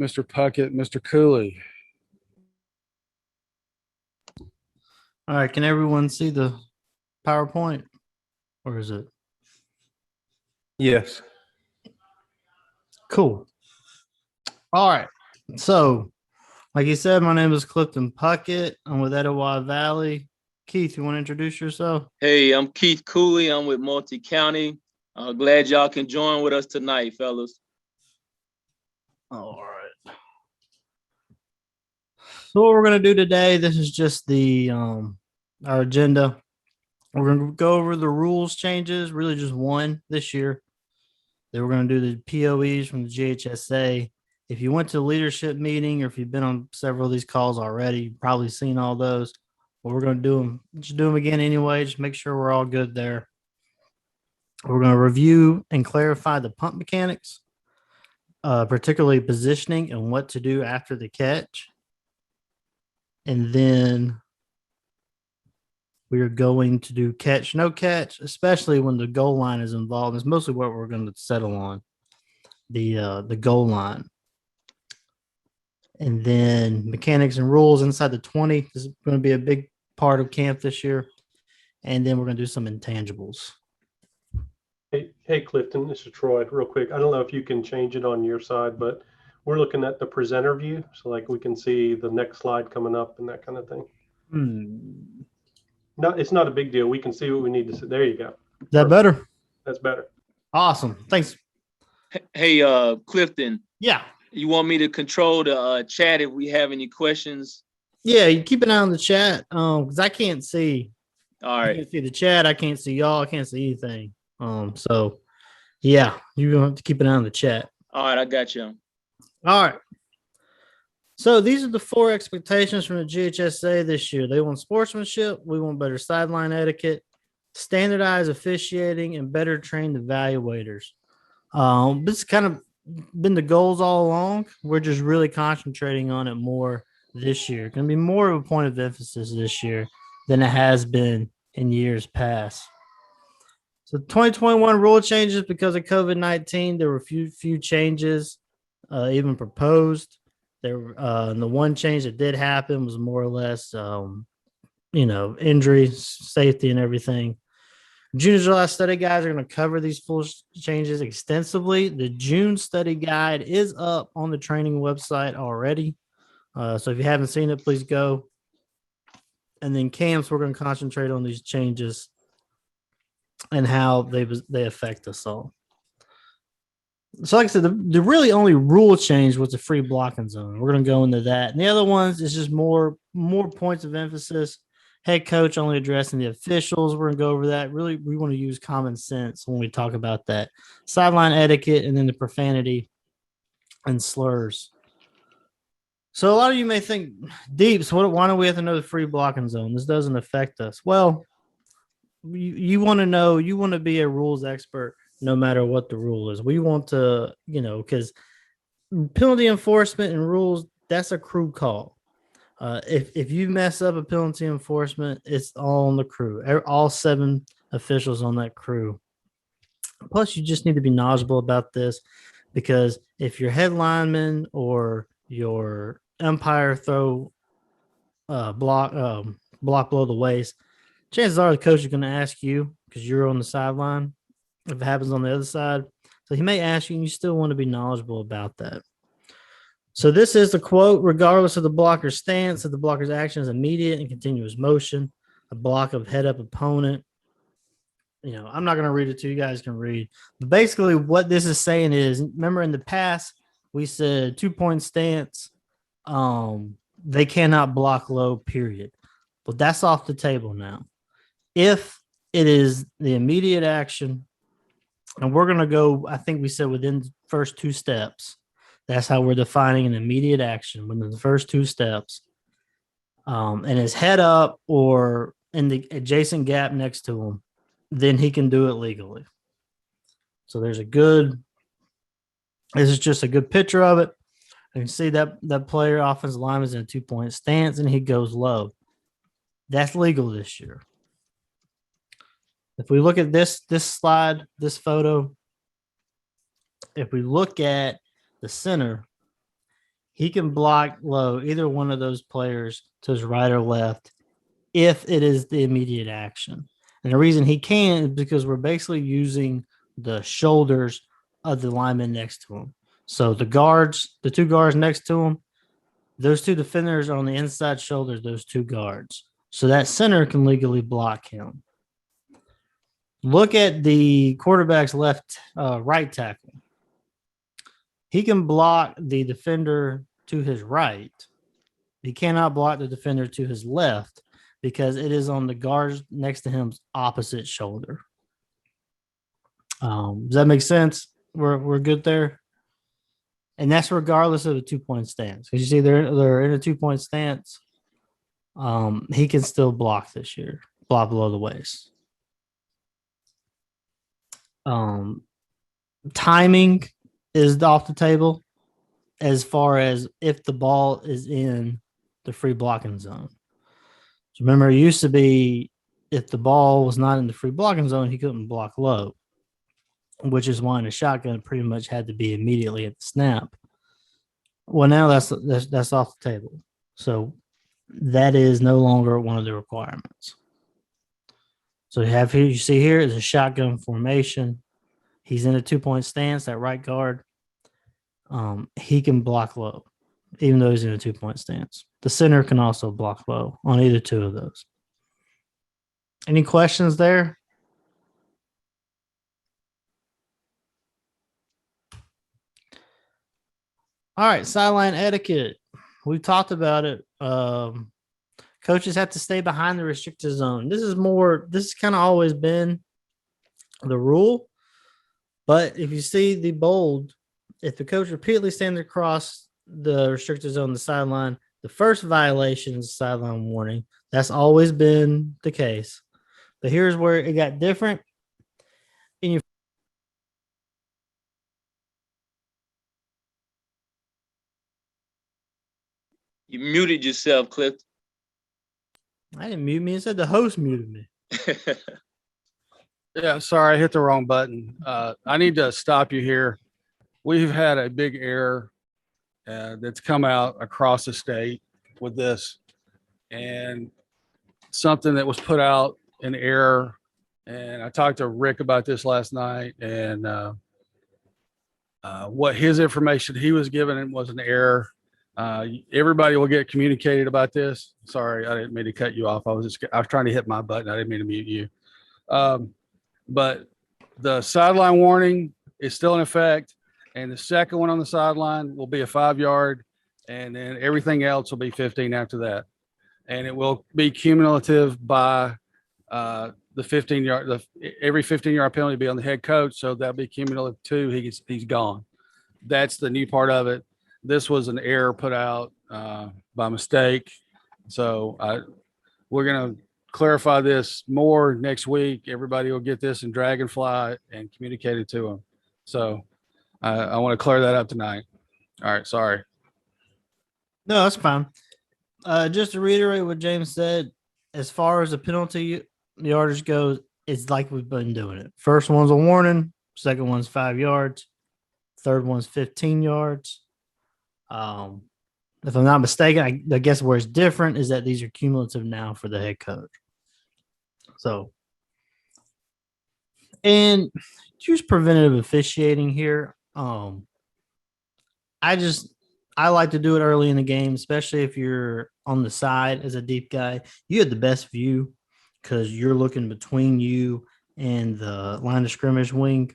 Mr. Puckett, Mr. Cooley. All right, can everyone see the PowerPoint, or is it Yes. cool? All right. So, like you said, my name is Clifton Puckett. I'm with Etowah Valley. Keith, you want to introduce yourself? Hey, I'm Keith Cooley. I'm with Multi-County. Glad y'all can join with us tonight, fellas. All right. So what we're going to do today, this is just the our agenda. We're going to go over the rules changes, really just one this year. Then we're going to do the POEs from the GHSA. If you went to the leadership meeting or if you've been on several of these calls already, you've probably seen all those. But we're going to do them. Just do them again anyway. Just make sure we're all good there. We're going to review and clarify the punt mechanics, particularly positioning and what to do after the catch. And then we are going to do catch, no catch, especially when the goal line is involved. It's mostly what we're going to settle on, the goal line. And then mechanics and rules inside the 20 is going to be a big part of camp this year. And then we're going to do some intangibles. Hey, Clifton, this is Troy. Real quick, I don't know if you can change it on your side, but we're looking at the presenter view, so like we can see the next slide coming up and that kind of thing. No, it's not a big deal. We can see what we need to see. There you go. Is that better? That's better. Awesome. Thanks. Hey, Clifton, Yeah. you want me to control the chat if we have any questions? Yeah, you keep an eye on the chat because I can't see. All I right. can't see the chat. I can't see y'all. I can't see anything. So yeah, you're gonna have to keep an eye on the chat. All right, I got you. All right. So these are the 4 expectations from the GHSA this year. They want sportsmanship. We want better sideline etiquette, standardized officiating, and better trained evaluators. This has kind of been the goals all along. We're just really concentrating on it more this year. It's going to be more of a point of emphasis this year than it has been in years past. So 2021 rule changes because of COVID-19. There were few changes even proposed. And the one change that did happen was more or less, injury, safety, and everything. June and July study guides are going to cover these full changes extensively. The June study guide is up on the training website already. So if you haven't seen it, please go. And then camps, we're going to concentrate on these changes and how they affect us all. So like I said, the really only rule change was the free blocking zone. We're going to go into that. And the other ones is just more points of emphasis. Head coach only addressing the officials. We're going to go over that. Really, we want to use common sense when we talk about that. Sideline etiquette and then the profanity and slurs. So a lot of you may think, Deeps, why don't we have to know the free blocking zone? This doesn't affect us. Well, you want to know, you want to be a rules expert no matter what the rule is. We want to, because penalty enforcement and rules, that's a crew call. If you mess up a penalty enforcement, it's all on the crew, all 7 officials on that crew. Plus, you just need to be knowledgeable about this because if your head lineman or your umpire throw block below the waist, chances are the coach is going to ask you because you're on the sideline if it happens on the other side. So he may ask you, and you still want to be knowledgeable about that. So this is the quote: regardless of the blocker's stance, if the blocker's action is immediate and continuous motion, a block of head up opponent. I'm not going to read it to you. You guys can read. But basically what this is saying is, remember in the past, we said 2-point stance. They cannot block low, period. But that's off the table now. If it is the immediate action, and we're going to go, I think we said within the first 2 steps. That's how we're defining an immediate action within the first 2 steps. And his head up or in the adjacent gap next to him, then he can do it legally. So this is just a good picture of it. You can see that player, offensive lineman, is in a 2-point stance and he goes low. That's legal this year. If we look at this slide, this photo, if we look at the center, he can block low either one of those players to his right or left if it is the immediate action. And the reason he can is because we're basically using the shoulders of the lineman next to him. So the two guards next to him, those two defenders are on the inside shoulders, those two guards. So that center can legally block him. Look at the quarterback's right tackle. He can block the defender to his right. He cannot block the defender to his left because it is on the guards next to him's opposite shoulder. Does that make sense? We're good there. And that's regardless of the 2-point stance. Because you see, they're in a 2-point stance. He can still block this year, block below the waist. Timing is off the table as far as if the ball is in the free blocking zone. So remember, it used to be if the ball was not in the free blocking zone, he couldn't block low, which is why in the shotgun it pretty much had to be immediately at the snap. Well, now that's off the table. So that is no longer one of the requirements. So you see here is a shotgun formation. He's in a 2-point stance, that right guard. He can block low, even though he's in a 2-point stance. The center can also block low on either two of those. Any questions there? All right, sideline etiquette. We've talked about it. Coaches have to stay behind the restricted zone. This has kind of always been the rule. But if you see the bold, if the coach repeatedly stands across the restricted zone, the sideline, the first violation is a sideline warning. That's always been the case. But here's where it got different. You muted yourself, Cliff. I didn't mute me. It said the host muted me. Yeah, sorry, I hit the wrong button. I need to stop you here. We've had a big error that's come out across the state with this, and something that was put out in error. And I talked to Rick about this last night, and what his information he was given was an error. Everybody will get communicated about this. Sorry, I didn't mean to cut you off. I was trying to hit my button. I didn't mean to mute you. But the sideline warning is still in effect, and the second one on the sideline will be a 5-yard, and then everything else will be 15 after that. And it will be cumulative by the 15-yard. Every 15-yard penalty will be on the head coach, so that'll be cumulative too. He's gone. That's the new part of it. This was an error put out by mistake, so we're gonna clarify this more next week. Everybody will get this in Dragonfly and communicate it to them. So I want to clear that up tonight. All right, sorry. No, that's fine. Just to reiterate what James said, as far as the penalty yardage goes, it's like we've been doing it. First one's a warning, second one's 5 yards, third one's 15 yards. If I'm not mistaken, I guess where it's different is that these are cumulative now for the head coach. So, and use preventative officiating here. I like to do it early in the game, especially if you're on the side as a deep guy. You have the best view because you're looking between you and the line of scrimmage wing.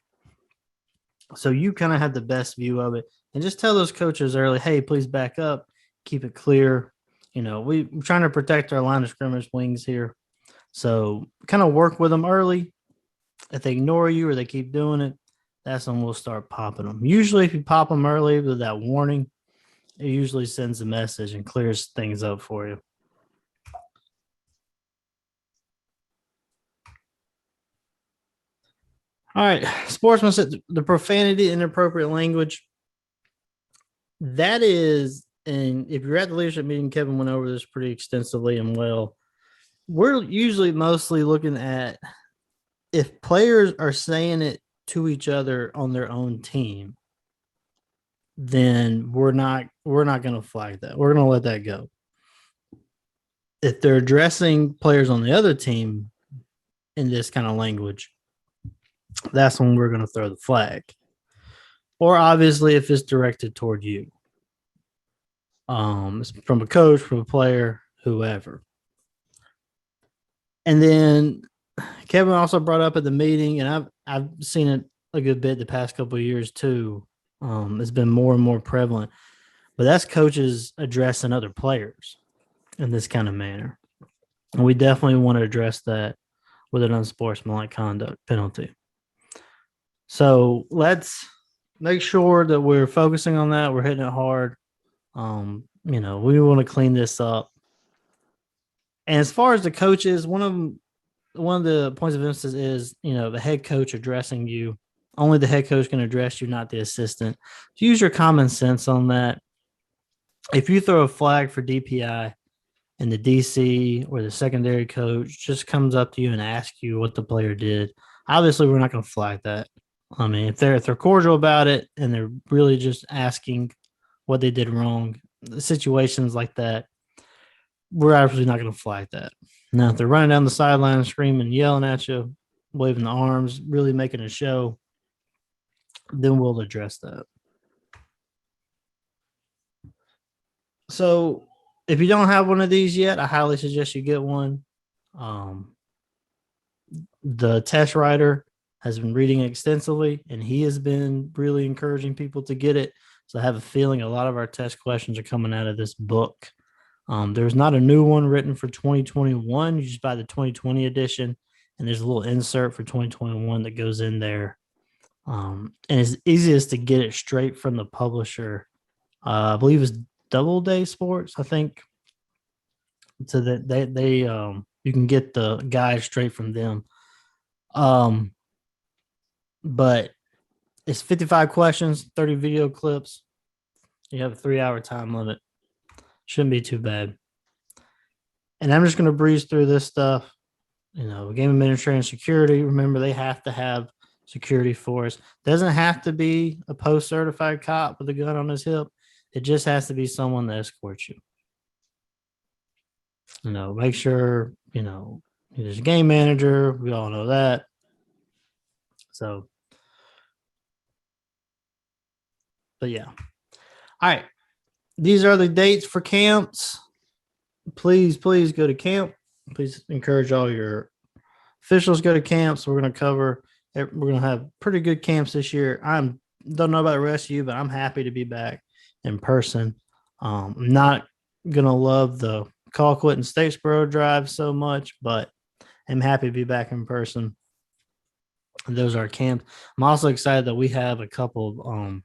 So you kind of have the best view of it. And just tell those coaches early, hey, please back up, keep it clear. You know, we're trying to protect our line of scrimmage wings here. So kind of work with them early. If they ignore you or they keep doing it, that's when we'll start popping them. Usually if you pop them early with that warning, it usually sends a message and clears things up for you. All right, sportsmanship, the profanity, inappropriate language. That is, and if you're at the leadership meeting, Kevin went over this pretty extensively and well. We're usually mostly looking at if players are saying it to each other on their own team. then we're not going to flag that. We're going to let that go. If they're addressing players on the other team in this kind of language, that's when we're going to throw the flag. Or obviously, if it's directed toward you, from a coach, from a player, whoever. And then Kevin also brought up at the meeting, and I've seen it a good bit the past couple of years too. It's been more and more prevalent, but that's coaches addressing other players in this kind of manner. And we definitely want to address that with an unsportsmanlike conduct penalty. So let's make sure that we're focusing on that. We're hitting it hard. We want to clean this up. And as far as the coaches, one of the points of emphasis is, the head coach addressing you. Only the head coach can address you, not the assistant. So use your common sense on that. If you throw a flag for DPI and the DC or the secondary coach just comes up to you and asks you what the player did, obviously we're not going to flag that. I mean, if they're cordial about it and they're really just asking what they did wrong, situations like that, we're absolutely not going to flag that. Now, if they're running down the sideline, screaming, yelling at you, waving the arms, really making a show, then we'll address that. So if you don't have one of these yet, I highly suggest you get one. The test writer has been reading it extensively, and he has been really encouraging people to get it. So I have a feeling a lot of our test questions are coming out of this book. There's not a new one written for 2021. You just buy the 2020 edition, and there's a little insert for 2021 that goes in there. And it's easiest to get it straight from the publisher. I believe it's Doubleday Sports, I think. So that they you can get the guide straight from them. But it's 55 questions, 30 video clips. You have a 3-hour time limit. Shouldn't be too bad. And I'm just going to breeze through this stuff. Game administrator and security. Remember, they have to have security force. Doesn't have to be a post-certified cop with a gun on his hip. It just has to be someone that escorts you. Make sure, there's a game manager. We all know that. So, but yeah. All right. These are the dates for camps. Please go to camp. Please encourage all your officials to go to camps. We're going to have pretty good camps this year. Don't know about the rest of you, but I'm happy to be back in person. I'm not going to love the Colquitt and Statesboro drive so much, but I'm happy to be back in person. Those are camps. I'm also excited that we have a couple of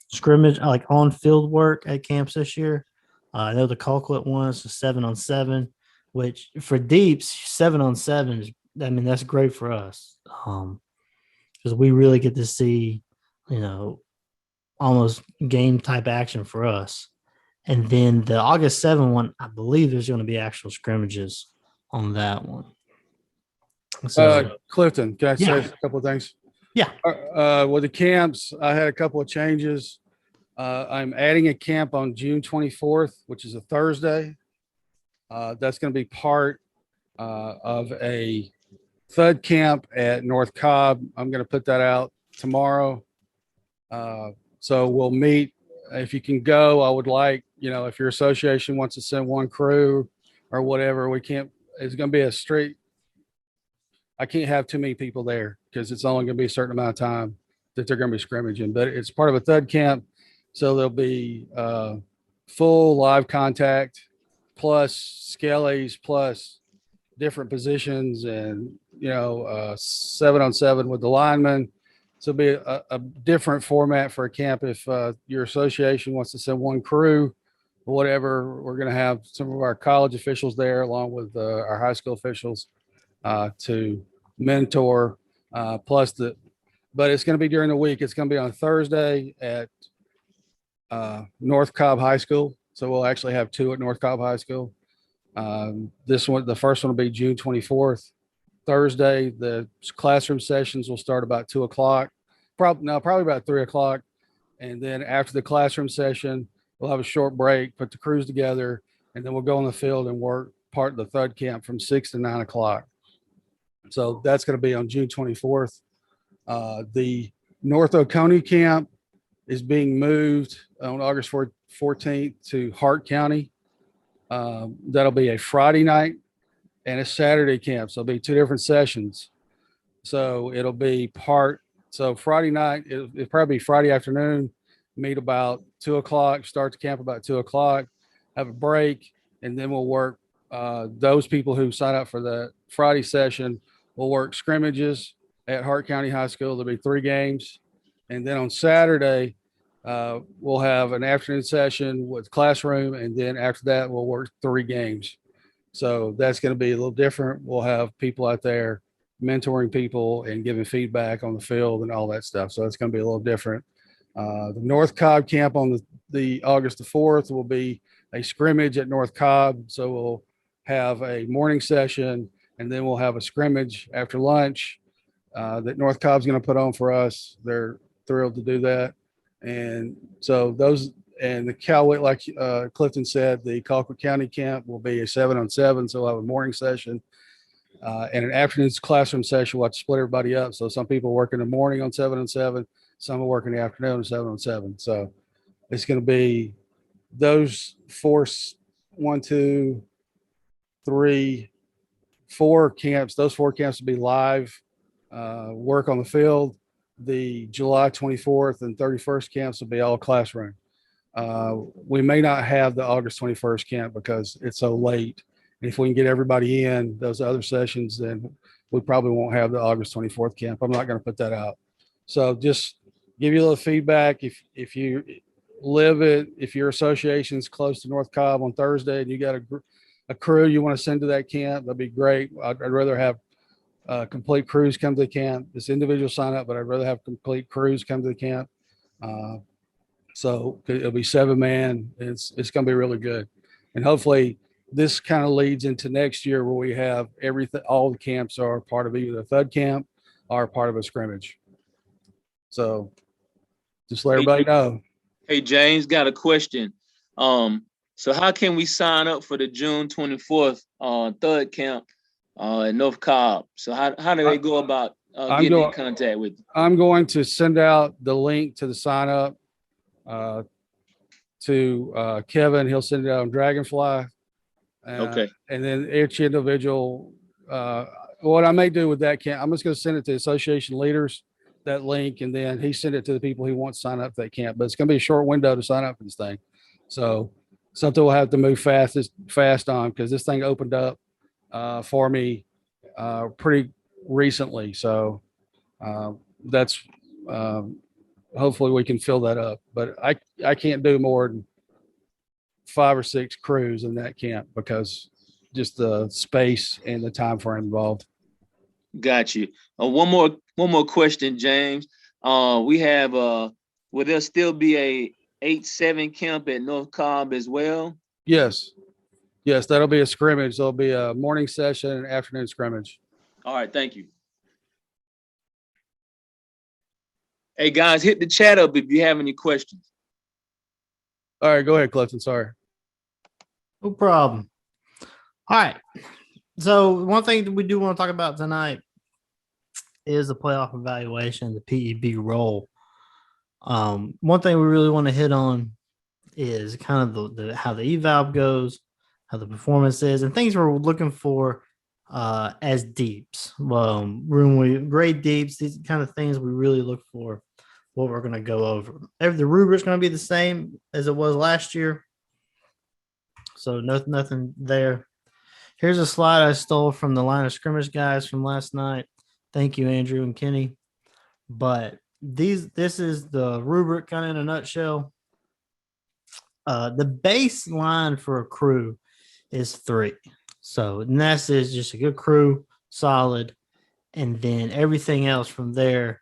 scrimmage, like on field work at camps this year. I know the Colquitt one is 7-on-7, which for deeps, 7-on-7 is, that's great for us. Because we really get to see, almost game type action for us. And then the August 7 one, I believe there's going to be actual scrimmages on that one. So, Clifton, can I say Yeah. a couple of things? Yeah. With the camps, I had a couple of changes. I'm adding a camp on June 24th, which is a Thursday. That's going to be part of a thud camp at North Cobb. I'm going to put that out tomorrow. So we'll meet. If you can go, I would like, if your association wants to send one crew or whatever, it's going to be a straight. I can't have too many people there because it's only going to be a certain amount of time that they're going to be scrimmaging, but it's part of a thud camp. So there'll be full live contact plus skellies plus different positions and, 7-on-7 with the linemen. So it'll be a different format for a camp. If your association wants to send one crew or whatever, we're going to have some of our college officials there along with our high school officials to mentor but it's going to be during the week. It's going to be on Thursday at North Cobb High School. So we'll actually have two at North Cobb High School. The first one will be June 24th, Thursday. The classroom sessions will start about 2:00. Probably about 3:00. And then after the classroom session, we'll have a short break, put the crews together, and then we'll go on the field and work part of the thud camp from 6 to 9 o'clock. So that's going to be on June 24th. The North Oconee camp is being moved on August 14th to Hart County. That'll be a Friday night and a Saturday camp. So it'll be 2 different sessions. So it'll be so Friday night, it'll probably be Friday afternoon, meet about 2 o'clock, start the camp about 2 o'clock, have a break, and then we'll work those people who sign up for the Friday session will work scrimmages at Hart County High School. There'll be 3 games. And then on Saturday, we'll have an afternoon session with classroom. And then after that, we'll work 3 games. So that's going to be a little different. We'll have people out there mentoring people and giving feedback on the field and all that stuff. So it's going to be a little different. The North Cobb camp on the August the 4th will be a scrimmage at North Cobb. So we'll have a morning session and then we'll have a scrimmage after lunch that North Cobb's going to put on for us. They're thrilled to do that. And so the Cowway, like Clifton said, the Colquitt County camp will be a 7-on-7. So we'll have a morning session and an afternoon classroom session. We'll have to split everybody up. So some people work in the morning on 7-on-7, some will work in the afternoon on 7-on-7. So it's going to be those 4 camps. Those 4 camps will be live work on the field. The July 24th and 31st camps will be all classroom. We may not have the August 21st camp because it's so late. If we can get everybody in those other sessions, then we probably won't have the August 24th camp. I'm not going to put that out. So just give you a little feedback. If your association's close to North Cobb on Thursday and you got a crew you want to send to that camp, that'd be great. I'd rather have complete crews come to the camp. This individual sign up, but I'd rather have complete crews come to the camp. So it'll be 7-man. It's going to be really good. And hopefully this kind of leads into next year where we have everything, all the camps are part of either a thud camp or part of a scrimmage. So just let everybody know. Hey, James, got a question. So how can we sign up for the June 24th thud camp at North Cobb? So how do they go about getting in contact with you? I'm going to send out the link to the sign up to Kevin. He'll send it out on Dragonfly. Okay. And then each individual, what I may do with that camp, I'm just going to send it to association leaders, that link, and then he sent it to the people who want to sign up for that camp. But it's going to be a short window to sign up for this thing. So something we'll have to move fast on because this thing opened up for me pretty recently. So that's hopefully we can fill that up. But I can't do more than 5 or 6 crews in that camp because just the space and the time frame involved. Got you. One more question, James. We have will there still be a 8-7 camp at North Cobb as well? Yes, that'll be a scrimmage. There'll be a morning session and afternoon scrimmage. All right, thank you. Hey guys, hit the chat up if you have any questions. All right, go ahead, Clifton. Sorry. No problem. All right. So one thing that we do want to talk about tonight is the playoff evaluation, the PEB role. One thing we really want to hit on is kind of the how the eval goes, how the performance is, and things we're looking for as deeps. Grade deeps, these kind of things we really look for, what we're going to go over. The rubric's going to be the same as it was last year. So nothing there. Here's a slide I stole from the line of scrimmage guys from last night. Thank you, Andrew and Kenny. But this is the rubric kind of in a nutshell. The baseline for a crew is 3. So NES is just a good crew, solid, and then everything else from there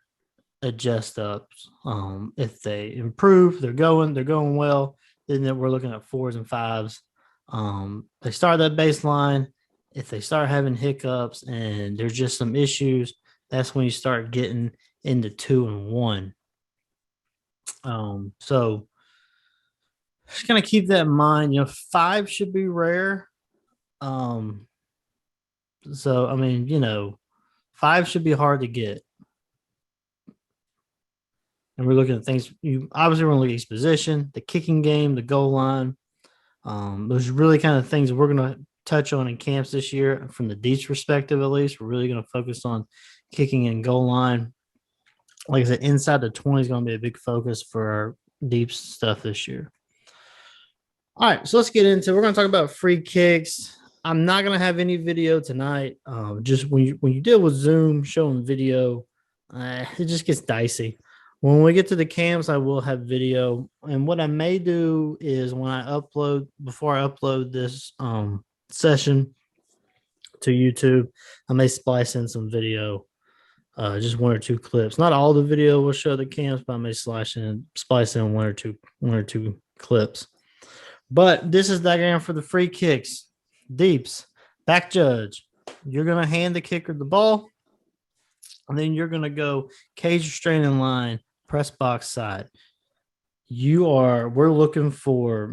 adjust up. If they improve, they're going well. Then we're looking at 4s and 5s. They start that baseline. If they start having hiccups and there's just some issues, that's when you start getting into 2 and 1. So just kind of keep that in mind. 5 should be rare. So I mean, 5 should be hard to get. And we're looking at things. You obviously want to look at each position, the kicking game, the goal line. Those are really kind of things we're going to touch on in camps this year from the Deeps perspective. At least we're really going to focus on kicking and goal line. Like I said, inside the 20 is going to be a big focus for our Deeps stuff this year. All right, so let's get into. We're going to talk about free kicks. I'm not going to have any video tonight. Just when you deal with Zoom showing video, it just gets dicey. When we get to the camps, I will have video. And what I may do is before I upload this session to YouTube, I may splice in some video, just 1 or 2 clips. Not all the video will show the camps, but I may splice in 1 or 2 clips. But this is diagram for the free kicks. Deeps, back judge. You're going to hand the kicker the ball, and then you're going to go cage restraining line, press box side. Main thing we're looking for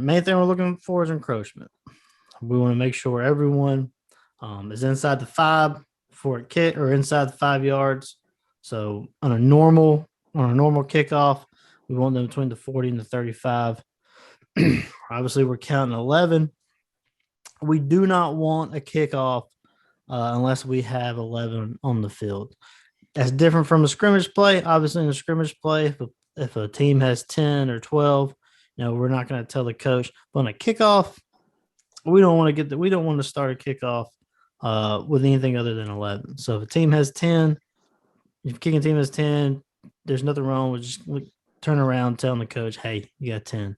is encroachment. We want to make sure everyone is inside the 5 for a kick or inside the 5 yards. So on a normal kickoff, we want them between the 40 and the 35. Obviously, we're counting 11. We do not want a kickoff unless we have 11 on the field. That's different from a scrimmage play. Obviously, in a scrimmage play, if a team has 10 or 12, we're not going to tell the coach. But on a kickoff, we don't want to start a kickoff with anything other than 11. So if a team has 10, if a kicking team has 10, there's nothing wrong with just turn around telling the coach, hey, you got 10,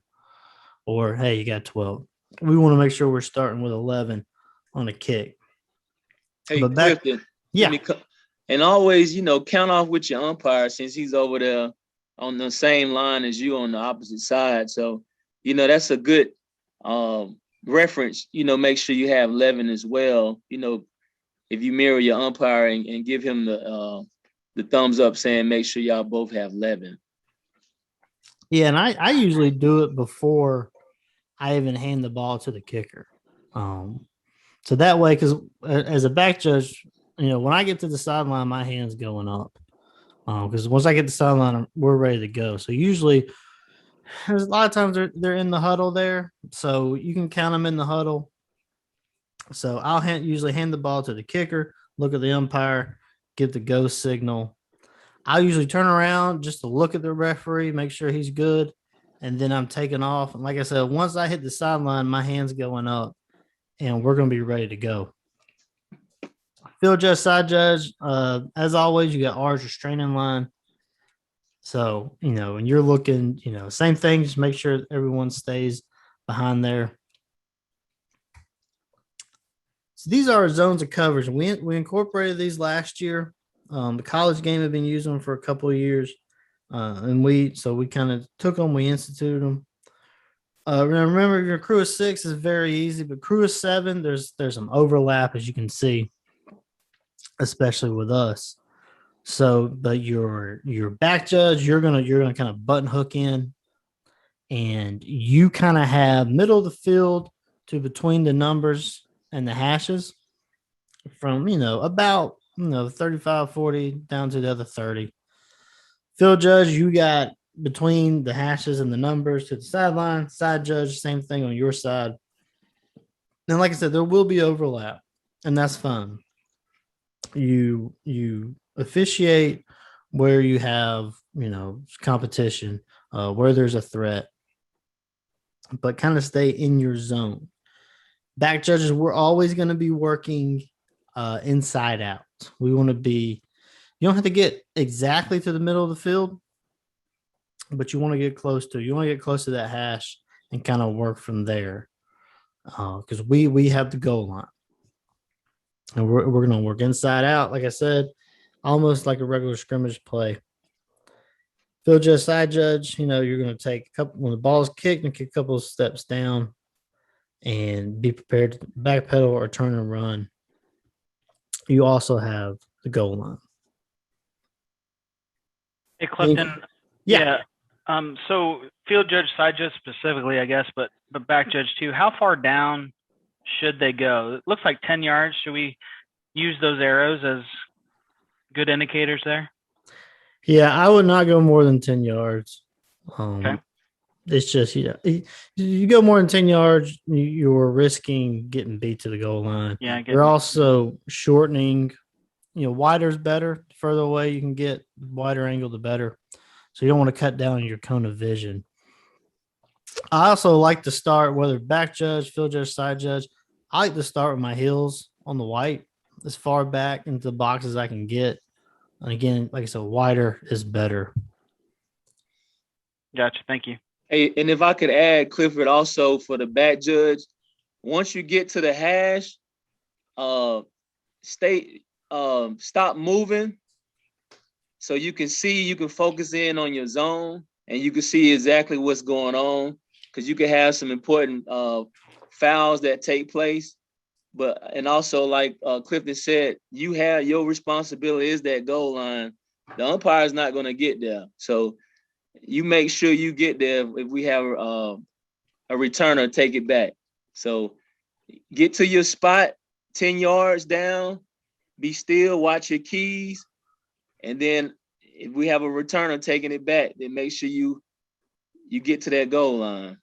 or hey, you got 12. We want to make sure we're starting with 11 on a kick. Hey, Clifton. Yeah. And always, count off with your umpire since he's over there on the same line as you on the opposite side. So, that's a good reference. Make sure you have 11 as well. If you mirror your umpire and give him the thumbs up saying make sure y'all both have 11. Yeah, and I usually do it before I even hand the ball to the kicker. So that way, because as a back judge, when I get to the sideline, my hand's going up. Because once I get the sideline, we're ready to go. So usually, there's a lot of times they're in the huddle there, so you can count them in the huddle. So I'll usually hand the ball to the kicker, look at the umpire, give the go signal. I'll usually turn around just to look at the referee, make sure he's good, and then I'm taking off. And like I said, once I hit the sideline, my hand's going up, and we're going to be ready to go. Field judge, side judge, as always, you got R's restraining line. So, when you're looking, same thing, just make sure everyone stays behind there. So these are our zones of coverage. We incorporated these last year. The college game had been using them for a couple of years. And we kind of took them, we instituted them. Remember, your crew of 6 is very easy, but crew of 7, there's some overlap, as you can see, especially with us. So, but your back judge, you're gonna kind of button hook in, and you kind of have middle of the field to between the numbers and the hashes from about 35, 40 down to the other 30. Field judge, you got between the hashes and the numbers to the sideline. Side judge, same thing on your side. And like I said, there will be overlap, and that's fun. You officiate where you have competition, where there's a threat, but kind of stay in your zone. Back judges, we're always going to be working inside out. We want to be, you don't have to get exactly to the middle of the field, but you want to get close to that hash and kind of work from there, because we have the goal line. And we're going to work inside out, like I said, almost like a regular scrimmage play. Field judge, side judge, you're going to take a couple, when the ball is kicked, and kick a couple of steps down and be prepared to backpedal or turn and run. You also have the goal line. Hey, Clifton. Yeah. So field judge, side judge specifically, I guess, but back judge too. How far down should they go? It looks like 10 yards. Should we use those arrows as good indicators there? Yeah, I would not go more than 10 yards. Okay. It's just, you go more than 10 yards, you're risking getting beat to the goal line. Yeah, I get You're it. also shortening, wider is better. The further away you can get, wider angle, the better. So you don't want to cut down your cone of vision. I also like to start, whether back judge, field judge, side judge, I like to start with my heels on the white as far back into the box as I can get. And again, like I said, wider is better. Gotcha. Thank you. Hey, and if I could add, Clifford, also for the back judge, once you get to the hash, stop moving so you can focus in on your zone and you can see exactly what's going on, because you can have some important fouls that take place. And also, like Clifton said, your responsibility is that goal line. The umpire is not going to get there. So you make sure you get there. If we have a returner, take it back. So get to your spot, 10 yards down, be still, watch your keys. And then if we have a returner taking it back, then make sure you get to that goal line.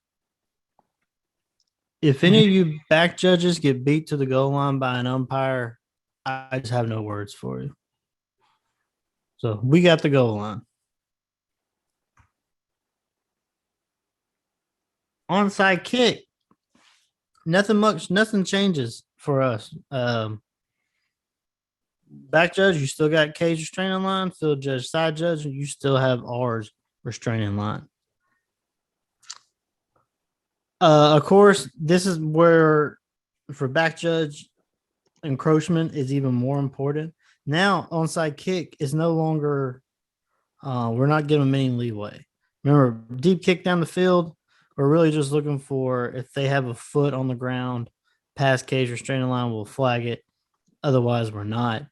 If any of you back judges get beat to the goal line by an umpire, I just have no words for you. So we got the goal line. Onside kick. Nothing changes for us. Back judge, you still got K's restraining line. Field judge, side judge, you still have R's restraining line. Of course, this is where for back judge, encroachment is even more important. Now, onside kick is no longer, we're not giving them any leeway. Remember, deep kick down the field, we're really just looking for if they have a foot on the ground, past cage restraining line, we'll flag it. Otherwise, we're not.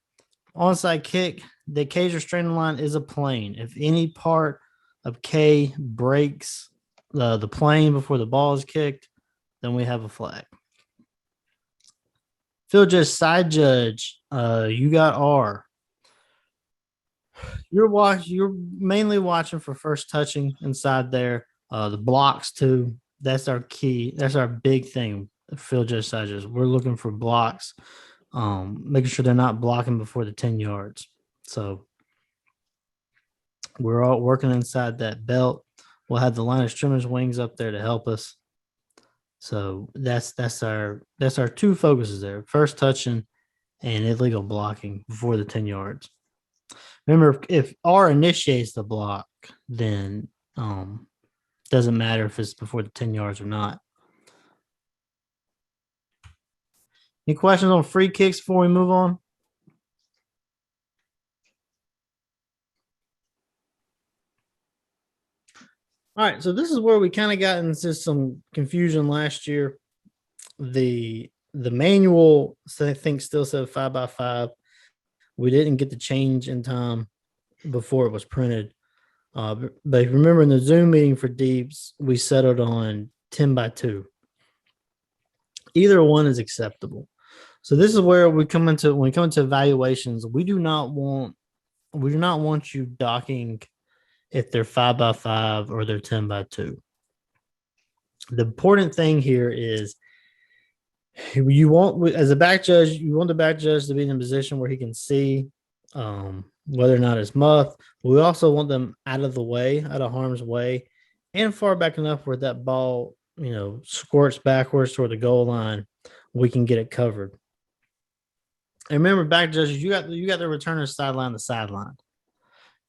Onside kick, the cage restraining line is a plane. If any part of K breaks the plane before the ball is kicked, then we have a flag. Field judge, side judge, you got R. You're mainly watching for first touching inside there. The blocks too. That's our key. That's our big thing. Field judge, side judge. We're looking for blocks, making sure they're not blocking before the 10 yards. So we're all working inside that belt. We'll have the line of scrimmage wings up there to help us. So that's our two focuses there: first touching and illegal blocking before the 10 yards. Remember, if R initiates the block, then doesn't matter if it's before the 10 yards or not. Any questions on free kicks before we move on? All right, so this is where we kind of got into some confusion last year. The manual, I think, still said 5x5. We didn't get the change in time before it was printed. But if you remember in the Zoom meeting for Deeps, we settled on 10x2. Either one is acceptable. So this is where when we come into evaluations, we do not want you docking if they're 5x5 or they're 10x2. The important thing here is you want, as a back judge, you want the back judge to be in a position where he can see whether or not it's muffed. We also want them out of the way, out of harm's way, and far back enough where that ball, squirts backwards toward the goal line, we can get it covered. And remember, back judges, you got the returner sideline to sideline.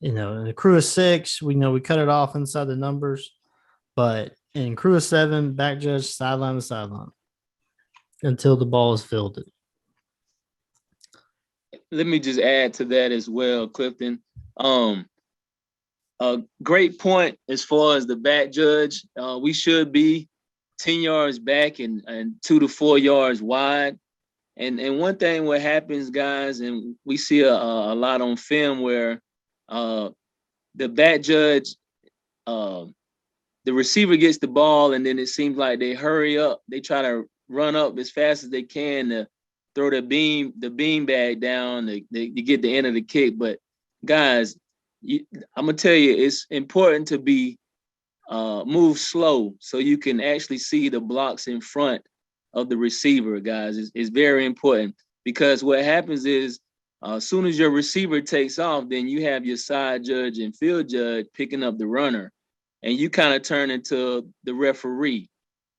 In the crew of 6, we cut it off inside the numbers, but in crew of 7, back judge sideline to sideline until the ball is fielded. Let me just add to that as well, Clifton. A great point as far as the back judge. We should be 10 yards back and 2 to 4 yards wide. And one thing what happens, guys, and we see a lot on film where the back judge the receiver gets the ball and then it seems like they hurry up. They try to run up as fast as they can to throw the bean bag down to get the end of the kick. But guys, I'm gonna tell you, it's important to be move slow so you can actually see the blocks in front of the receiver, guys. It's very important, because what happens is as soon as your receiver takes off, then you have your side judge and field judge picking up the runner, and you kind of turn into the referee.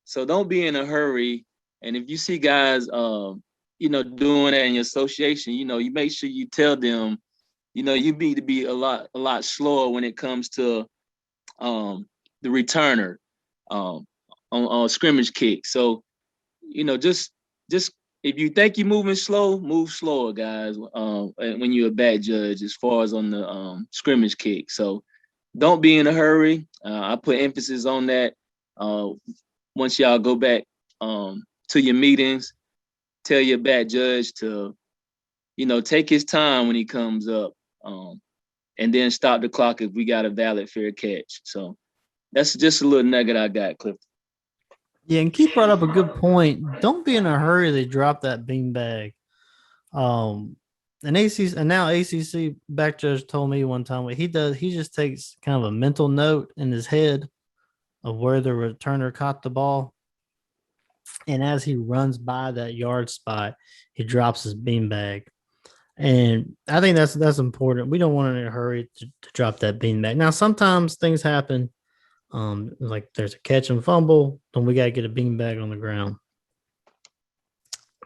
So don't be in a hurry. And if you see guys, doing that in your association, you make sure you tell them, you need to be a lot slower when it comes to the returner on scrimmage kick. So, just if you think you're moving slow, move slower, guys. When you're a back judge, as far as on the scrimmage kick. So don't be in a hurry. I put emphasis on that. Once y'all go back to your meetings, tell your back judge to, take his time when he comes up, and then stop the clock if we got a valid fair catch. So that's just a little nugget I got, Clifton. Yeah, and Keith brought up a good point. Don't be in a hurry to drop that beanbag. And now ACC back judge told me one time what he does. He just takes kind of a mental note in his head of where the returner caught the ball, and as he runs by that yard spot, he drops his beanbag. And I think that's important. We don't want in a hurry to drop that beanbag. Now, sometimes things happen. Like there's a catch and fumble, then we gotta get a beanbag on the ground.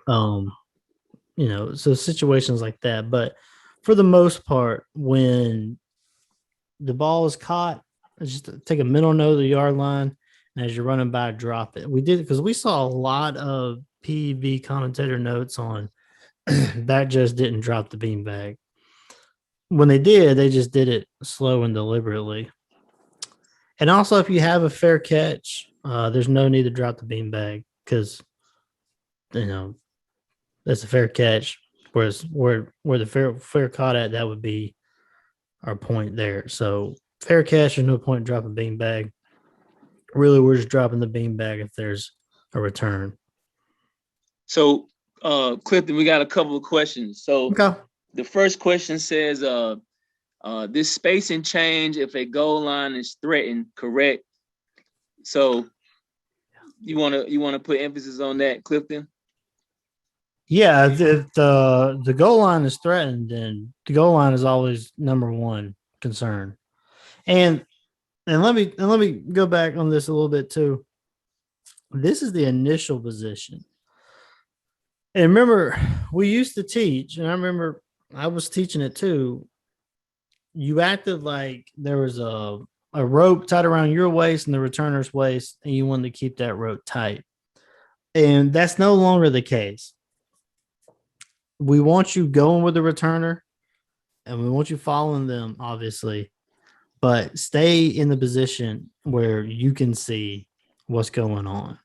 So situations like that. But for the most part, when the ball is caught, just take a mental note of the yard line, and as you're running by, drop it. We did because we saw a lot of PEV commentator notes on that just didn't drop the beanbag. When they did, they just did it slow and deliberately. And also, if you have a fair catch, there's no need to drop the beanbag because, that's a fair catch. Whereas where the fair caught at, that would be our point there. So fair catch, there's no point in dropping beanbag. Really, we're just dropping the beanbag if there's a return. So, Clifton, we got a couple of questions. So Okay. The first question says, this spacing change if a goal line is threatened, correct? So you wanna put emphasis on that, Clifton? Yeah, if the goal line is threatened, then the goal line is always number one concern. And let me go back on this a little bit too. This is the initial position. And remember, we used to teach, and I remember I was teaching it too. You acted like there was a rope tied around your waist and the returner's waist, and you wanted to keep that rope tight. And that's no longer the case. We want you going with the returner, and we want you following them, obviously, but stay in the position where you can see what's going on.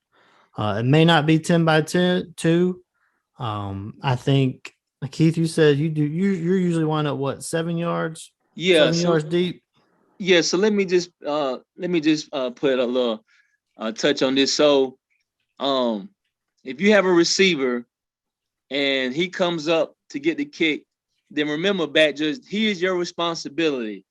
It may not be 10 by 2. I think, Keith, you said you're usually wind up 7 yards? Yeah, 7 yards deep. Yeah, so let me just put a little touch on this. So, if you have a receiver and he comes up to get the kick, then remember, back judge, he is your responsibility.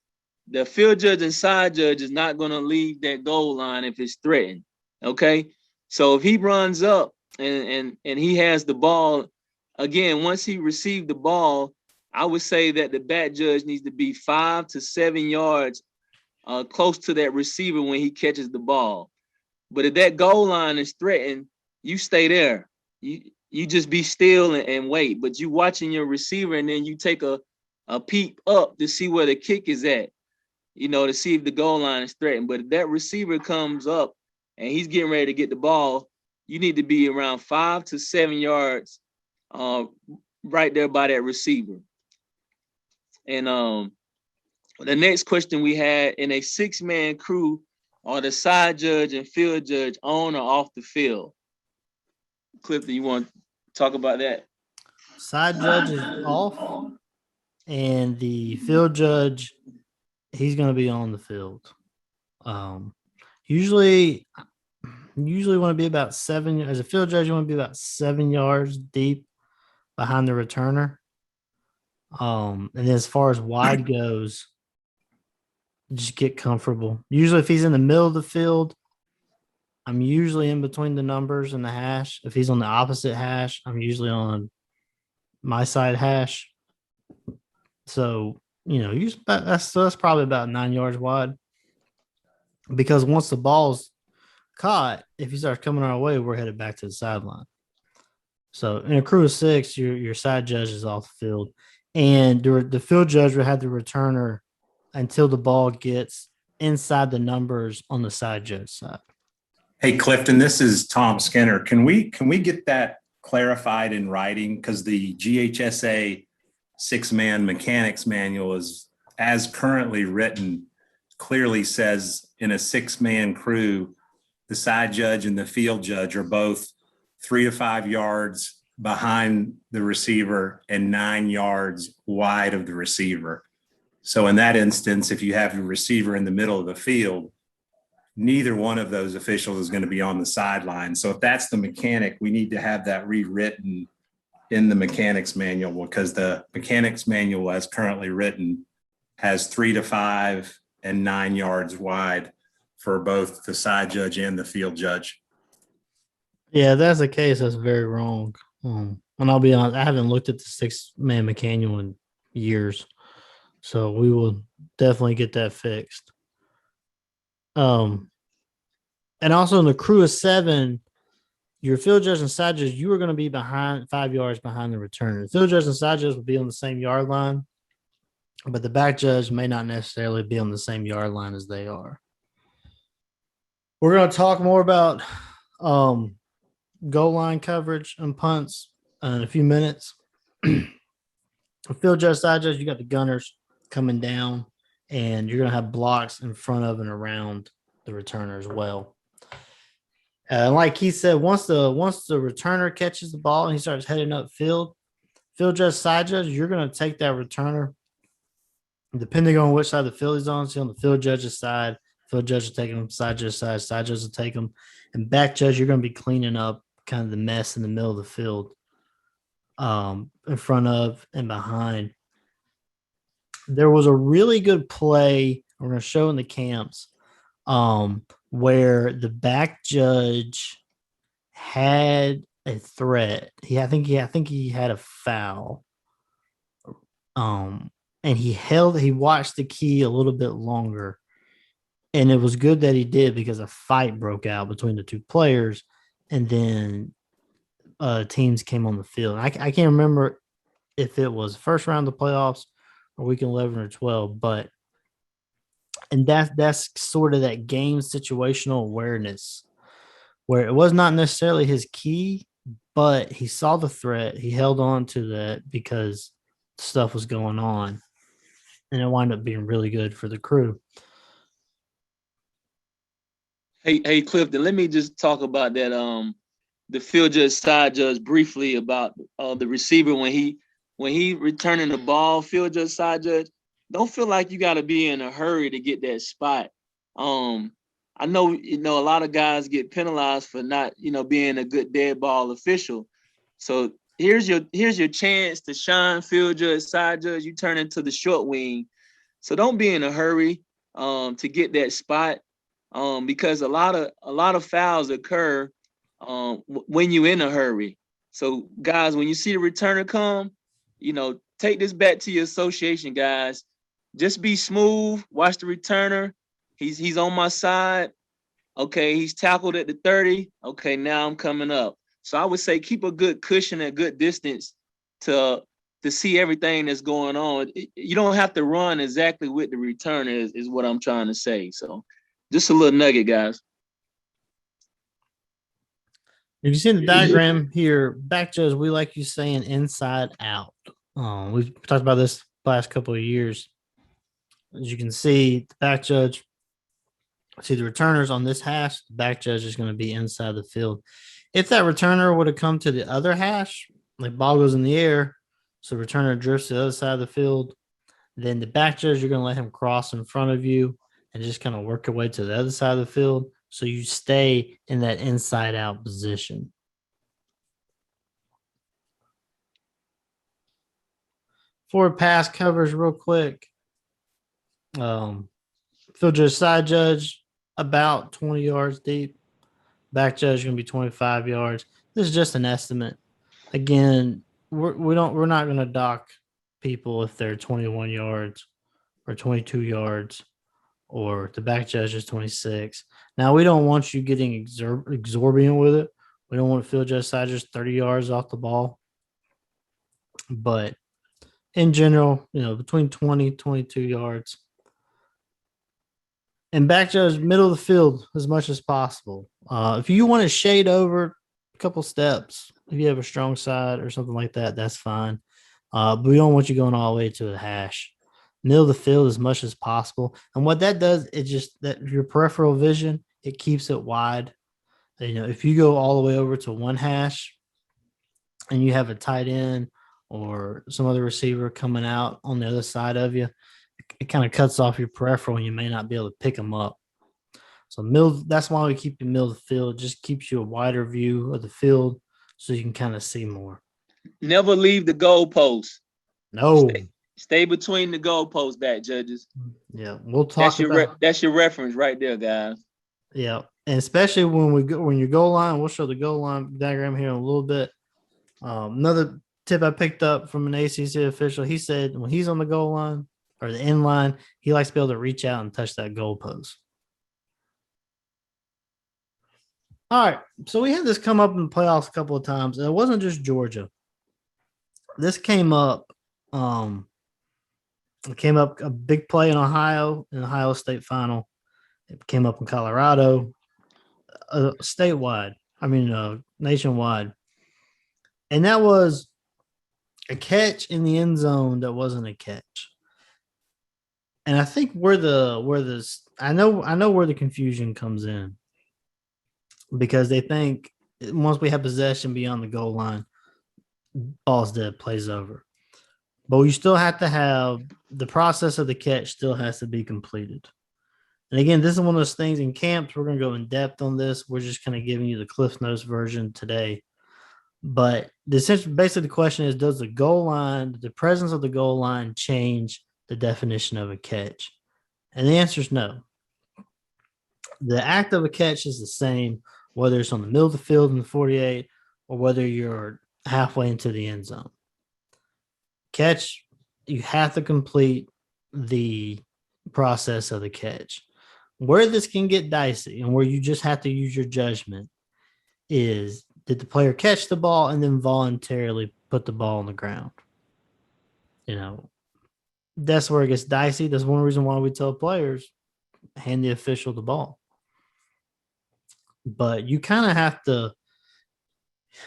The field judge and side judge is not going to leave that goal line if it's threatened. Okay, so if he runs up and he has the ball, again, once he received the ball, I would say that the back judge needs to be 5 to 7 yards close to that receiver when he catches the ball. But if that goal line is threatened, you stay there. You just be still and wait. But you watching your receiver, and then you take a peep up to see where the kick is at, to see if the goal line is threatened. But if that receiver comes up and he's getting ready to get the ball, you need to be around 5 to 7 yards right there by that receiver. And the next question we had, in a 6-man crew, are the side judge and field judge on or off the field? Clifton, you want to talk about that? Side judge is off, and the field judge, he's going to be on the field. Usually want to be about 7 as a field judge. You want to be about 7 yards deep behind the returner. And then as far as wide goes, just get comfortable. Usually, if he's in the middle of the field, I'm usually in between the numbers and the hash. If he's on the opposite hash, I'm usually on my side hash. So, that's probably about 9 yards wide. Because once the ball's caught, if he starts coming our way, we're headed back to the sideline. So in a crew of 6, your side judge is off the field. And the field judge will have the returner until the ball gets inside the numbers on the side judge side. Hey, Clifton, this is Tom Skinner. Can we get that clarified in writing? Because the GHSA 6-man mechanics manual is, as currently written, clearly says in a 6-man crew, the side judge and the field judge are both 3 to 5 yards behind the receiver and 9 yards wide of the receiver. So in that instance, if you have your receiver in the middle of the field, neither one of those officials is going to be on the sideline. So if that's the mechanic, we need to have that rewritten in the mechanics manual, because the mechanics manual as currently written has 3 to 5 and 9 yards wide for both the side judge and the field judge. Yeah, if that's the case, that's very wrong. And I'll be honest, I haven't looked at the 6-man manual in years. So we will definitely get that fixed. And also in the crew of 7, your field judge and side judge, you are going to be behind 5 yards behind the returner. The field judge and side judge will be on the same yard line, but the back judge may not necessarily be on the same yard line as they are. We're going to talk more about goal line coverage and punts in a few minutes. Field judge, side judge, you got the gunners coming down, and you're going to have blocks in front of and around the returner as well. Like he said, once the returner catches the ball and he starts heading up field judge, side judge, you're going to take that returner, depending on which side of the field he's on. So on the field judge's side, field judge will take him, side judge will take him, and back judge, you're going to be cleaning up kind of the mess in the middle of the field, in front of and behind. There was a really good play we're going to show in the camps, where the back judge had a threat. I think he had a foul. And he watched the key a little bit longer. And it was good that he did, because a fight broke out between the two players, and then teams came on the field. I can't remember if it was first round of the playoffs or week 11 or 12, and that's sort of that game situational awareness, where it was not necessarily his key, but he saw the threat. He held on to that because stuff was going on, and it wound up being really good for the crew. Hey, Clifton, let me just talk about that. The field judge, side judge, briefly about the receiver when he returning the ball. Field judge, side judge, don't feel like you got to be in a hurry to get that spot. I know a lot of guys get penalized for not being a good dead ball official. So here's your chance to shine, field judge, side judge. You turn into the short wing. So don't be in a hurry to get that spot. Because a lot of fouls occur when you're in a hurry. So guys, when you see the returner come, take this back to your association, guys. Just be smooth. Watch the returner. He's on my side. Okay, he's tackled at the 30. Okay, now I'm coming up. So I would say keep a good cushion and good distance to see everything that's going on. You don't have to run exactly with the returner is what I'm trying to say. So just a little nugget, guys. If you see the diagram here, back judge, we like you saying inside out. We've talked about this last couple of years. As you can see, the back judge, see the returners on this hash, the back judge is going to be inside the field. If that returner would have come to the other hash, like ball goes in the air, so the returner drifts to the other side of the field, then the back judge, you're going to let him cross in front of you and just kind of work your way to the other side of the field. So you stay in that inside out position. Forward pass covers real quick. Field judge, side judge, about 20 yards deep. Back judge going to be 25 yards. This is just an estimate. Again, we're not going to dock people if they're 21 yards or 22 yards, or the back judge is 26. Now, we don't want you getting exorbitant with it. We don't want field judge, side judge 30 yards off the ball. But in general, between 20, 22 yards. And back judge, middle of the field as much as possible. If you want to shade over a couple steps, if you have a strong side or something like that, that's fine. But we don't want you going all the way to the hash. Middle of the field as much as possible. And what that does, it just that your peripheral vision, it keeps it wide. If you go all the way over to one hash and you have a tight end or some other receiver coming out on the other side of you, it kind of cuts off your peripheral and you may not be able to pick them up. So that's why we keep the middle of the field. It just keeps you a wider view of the field so you can kind of see more. Never leave the goalpost. No. Stay between the goalposts, back judges. Yeah, we'll talk that's your reference right there, guys. Yeah, and especially when you goal line, we'll show the goal line diagram here in a little bit. Another tip I picked up from an ACC official, he said when he's on the goal line or the end line, he likes to be able to reach out and touch that goalpost. All right, so we had this come up in the playoffs a couple of times, and it wasn't just Georgia. This came up. It came up a big play in Ohio State final. It came up in Colorado, nationwide. And that was a catch in the end zone that wasn't a catch. And I think I know where the confusion comes in, because they think once we have possession beyond the goal line, ball's dead, plays over. But you still have to have the process of the catch still has to be completed. And again, this is one of those things in camps. We're going to go in depth on this. We're just kind of giving you the Cliff Notes version today. But basically the question is, does the presence of the goal line change the definition of a catch? And the answer is no. The act of a catch is the same, whether it's on the middle of the field in the 48 or whether you're halfway into the end zone. Catch, you have to complete the process of the catch. Where this can get dicey and where you just have to use your judgment is, did the player catch the ball and then voluntarily put the ball on the ground? That's where it gets dicey. That's one reason why we tell players, hand the official the ball. But you kind of have to,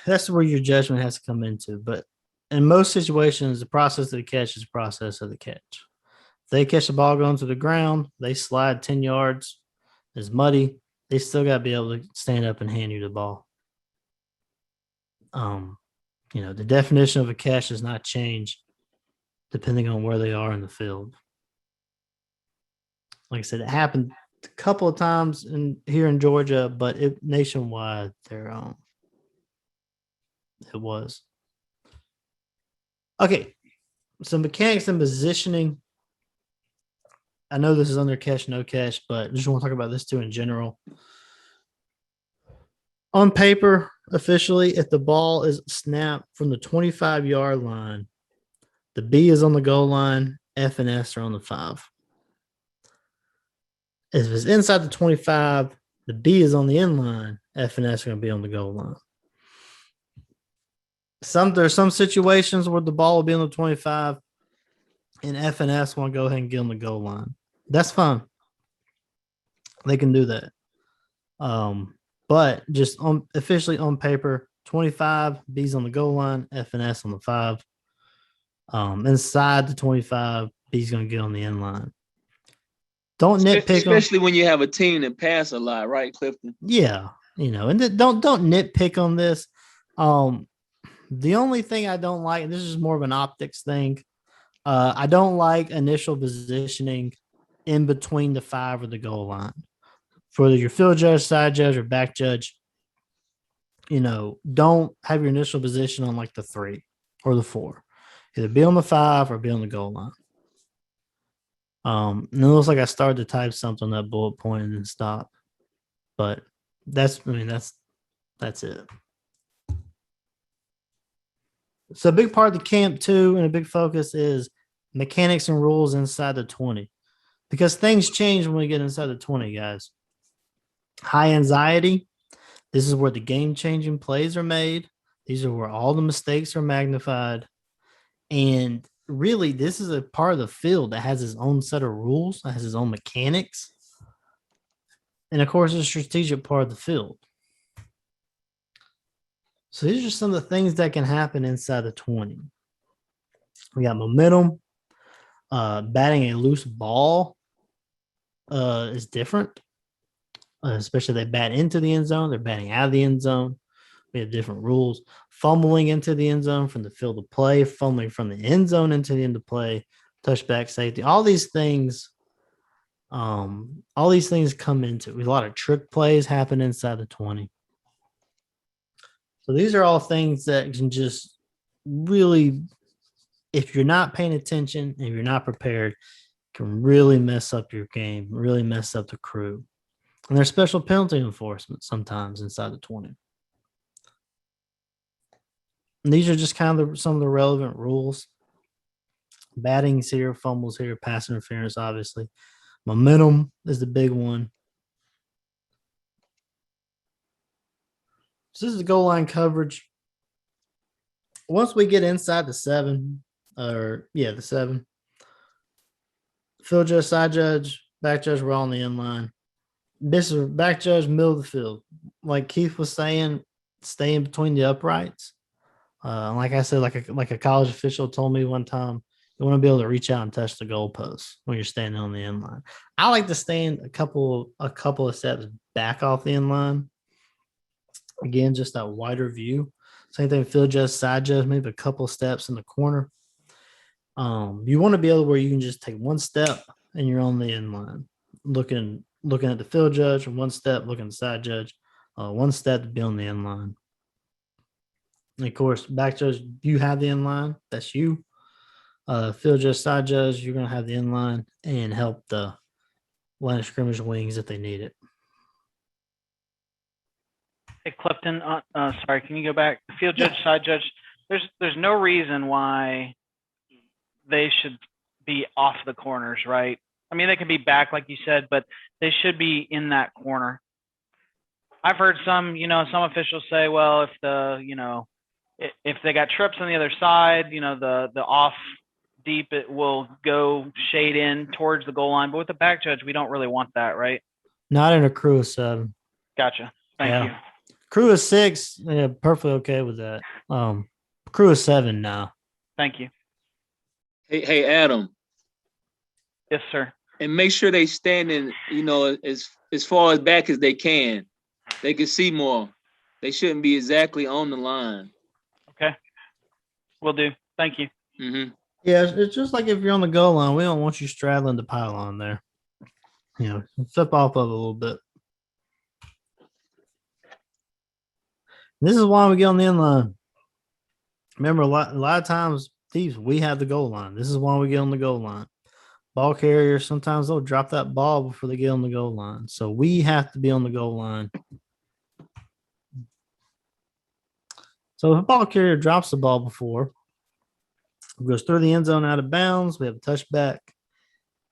that's where your judgment has to come into. But in most situations, the process of the catch is the process of the catch. If they catch the ball going to the ground, they slide 10 yards, it's muddy, they still got to be able to stand up and hand you the ball. The definition of a catch does not change depending on where they are in the field. Like I said, it happened a couple of times here in Georgia, but nationwide, it was. Okay, so mechanics and positioning. I know this is under catch, no catch, but I just want to talk about this too in general. On paper, officially, if the ball is snapped from the 25-yard line, the B is on the goal line, F and S are on the 5. If it's inside the 25, the B is on the end line, F and S are going to be on the goal line. There's some situations where the ball will be on the 25 and F and S want to go ahead and get on the goal line. That's fine. They can do that. But just officially on paper, 25, B's on the goal line, F and S on the 5. Inside the 25, B's going to get on the end line. Don't nitpick, especially when you have a team that pass a lot, right, Clifton? Yeah, and don't nitpick on this. The only thing I don't like, and this is more of an optics thing, I don't like initial positioning in between the 5 or the goal line. For your field judge, side judge, or back judge, don't have your initial position on like the 3 or the 4. Either be on the 5 or be on the goal line. And it looks like I started to type something on that bullet point and then stop. But that's it. So a big part of the camp too, and a big focus is mechanics and rules inside the 20. Because things change when we get inside the 20, guys. High anxiety. This is where the game-changing plays are made. These are where all the mistakes are magnified. And really, this is a part of the field that has its own set of rules, that has its own mechanics. And of course, it's a strategic part of the field. So these are some of the things that can happen inside the 20. We got momentum. Batting a loose ball is different. Especially they bat into the end zone. They're batting out of the end zone. We have different rules. Fumbling into the end zone from the field of play, fumbling from the end zone into the end of play, touchback, safety, all these things come into it. A lot of trick plays happen inside the 20. So these are all things that can just really, if you're not paying attention and you're not prepared, can really mess up your game, really mess up the crew. And there's special penalty enforcement sometimes inside the 20. And these are just kind of some of the relevant rules. Batting's here, fumbles here, pass interference, obviously. Momentum is the big one. So this is the goal line coverage. Once we get inside the 7, the 7, field judge, side judge, back judge, we're all on the end line. This is back judge, middle of the field. Like Keith was saying, stay in between the uprights. Like I said, like a college official told me one time, you want to be able to reach out and touch the goalpost when you're standing on the end line. I like to stand a couple of steps back off the end line. Again, just that wider view. Same thing, field judge, side judge, maybe a couple of steps in the corner. You want to be able where you can just take one step and you're on the end line, looking at the field judge, and one step looking at the side judge, one step to be on the end line. And of course, back judge, you have the end line. That's you. Field judge, side judge, you're going to have the end line and help the line of scrimmage wings if they need it. Hey, Clifton, sorry, can you go back? Field judge, side judge, there's no reason why they should be off the corners, right? I mean, they can be back, like you said, but they should be in that corner. I've heard some officials say, well, if they got trips on the other side, the off deep, it will go shade in towards the goal line. But with the back judge, we don't really want that, right? Not in a crew of 7. Gotcha. Thank you. Crew of 6, yeah, perfectly okay with that. Crew of 7 now. Thank you. Hey, Adam. Yes, sir. And make sure they standing, as far as back as they can. They can see more. They shouldn't be exactly on the line. Okay. Will do. Thank you. Mm-hmm. Yeah, it's just like if you're on the goal line, we don't want you straddling the pylon there. Flip off of it a little bit. This is why we get on the end line. Remember, a lot of times, thieves, we have the goal line. This is why we get on the goal line. Ball carriers, sometimes they'll drop that ball before they get on the goal line. So we have to be on the goal line. So if a ball carrier drops the ball before, goes through the end zone out of bounds, we have a touchback.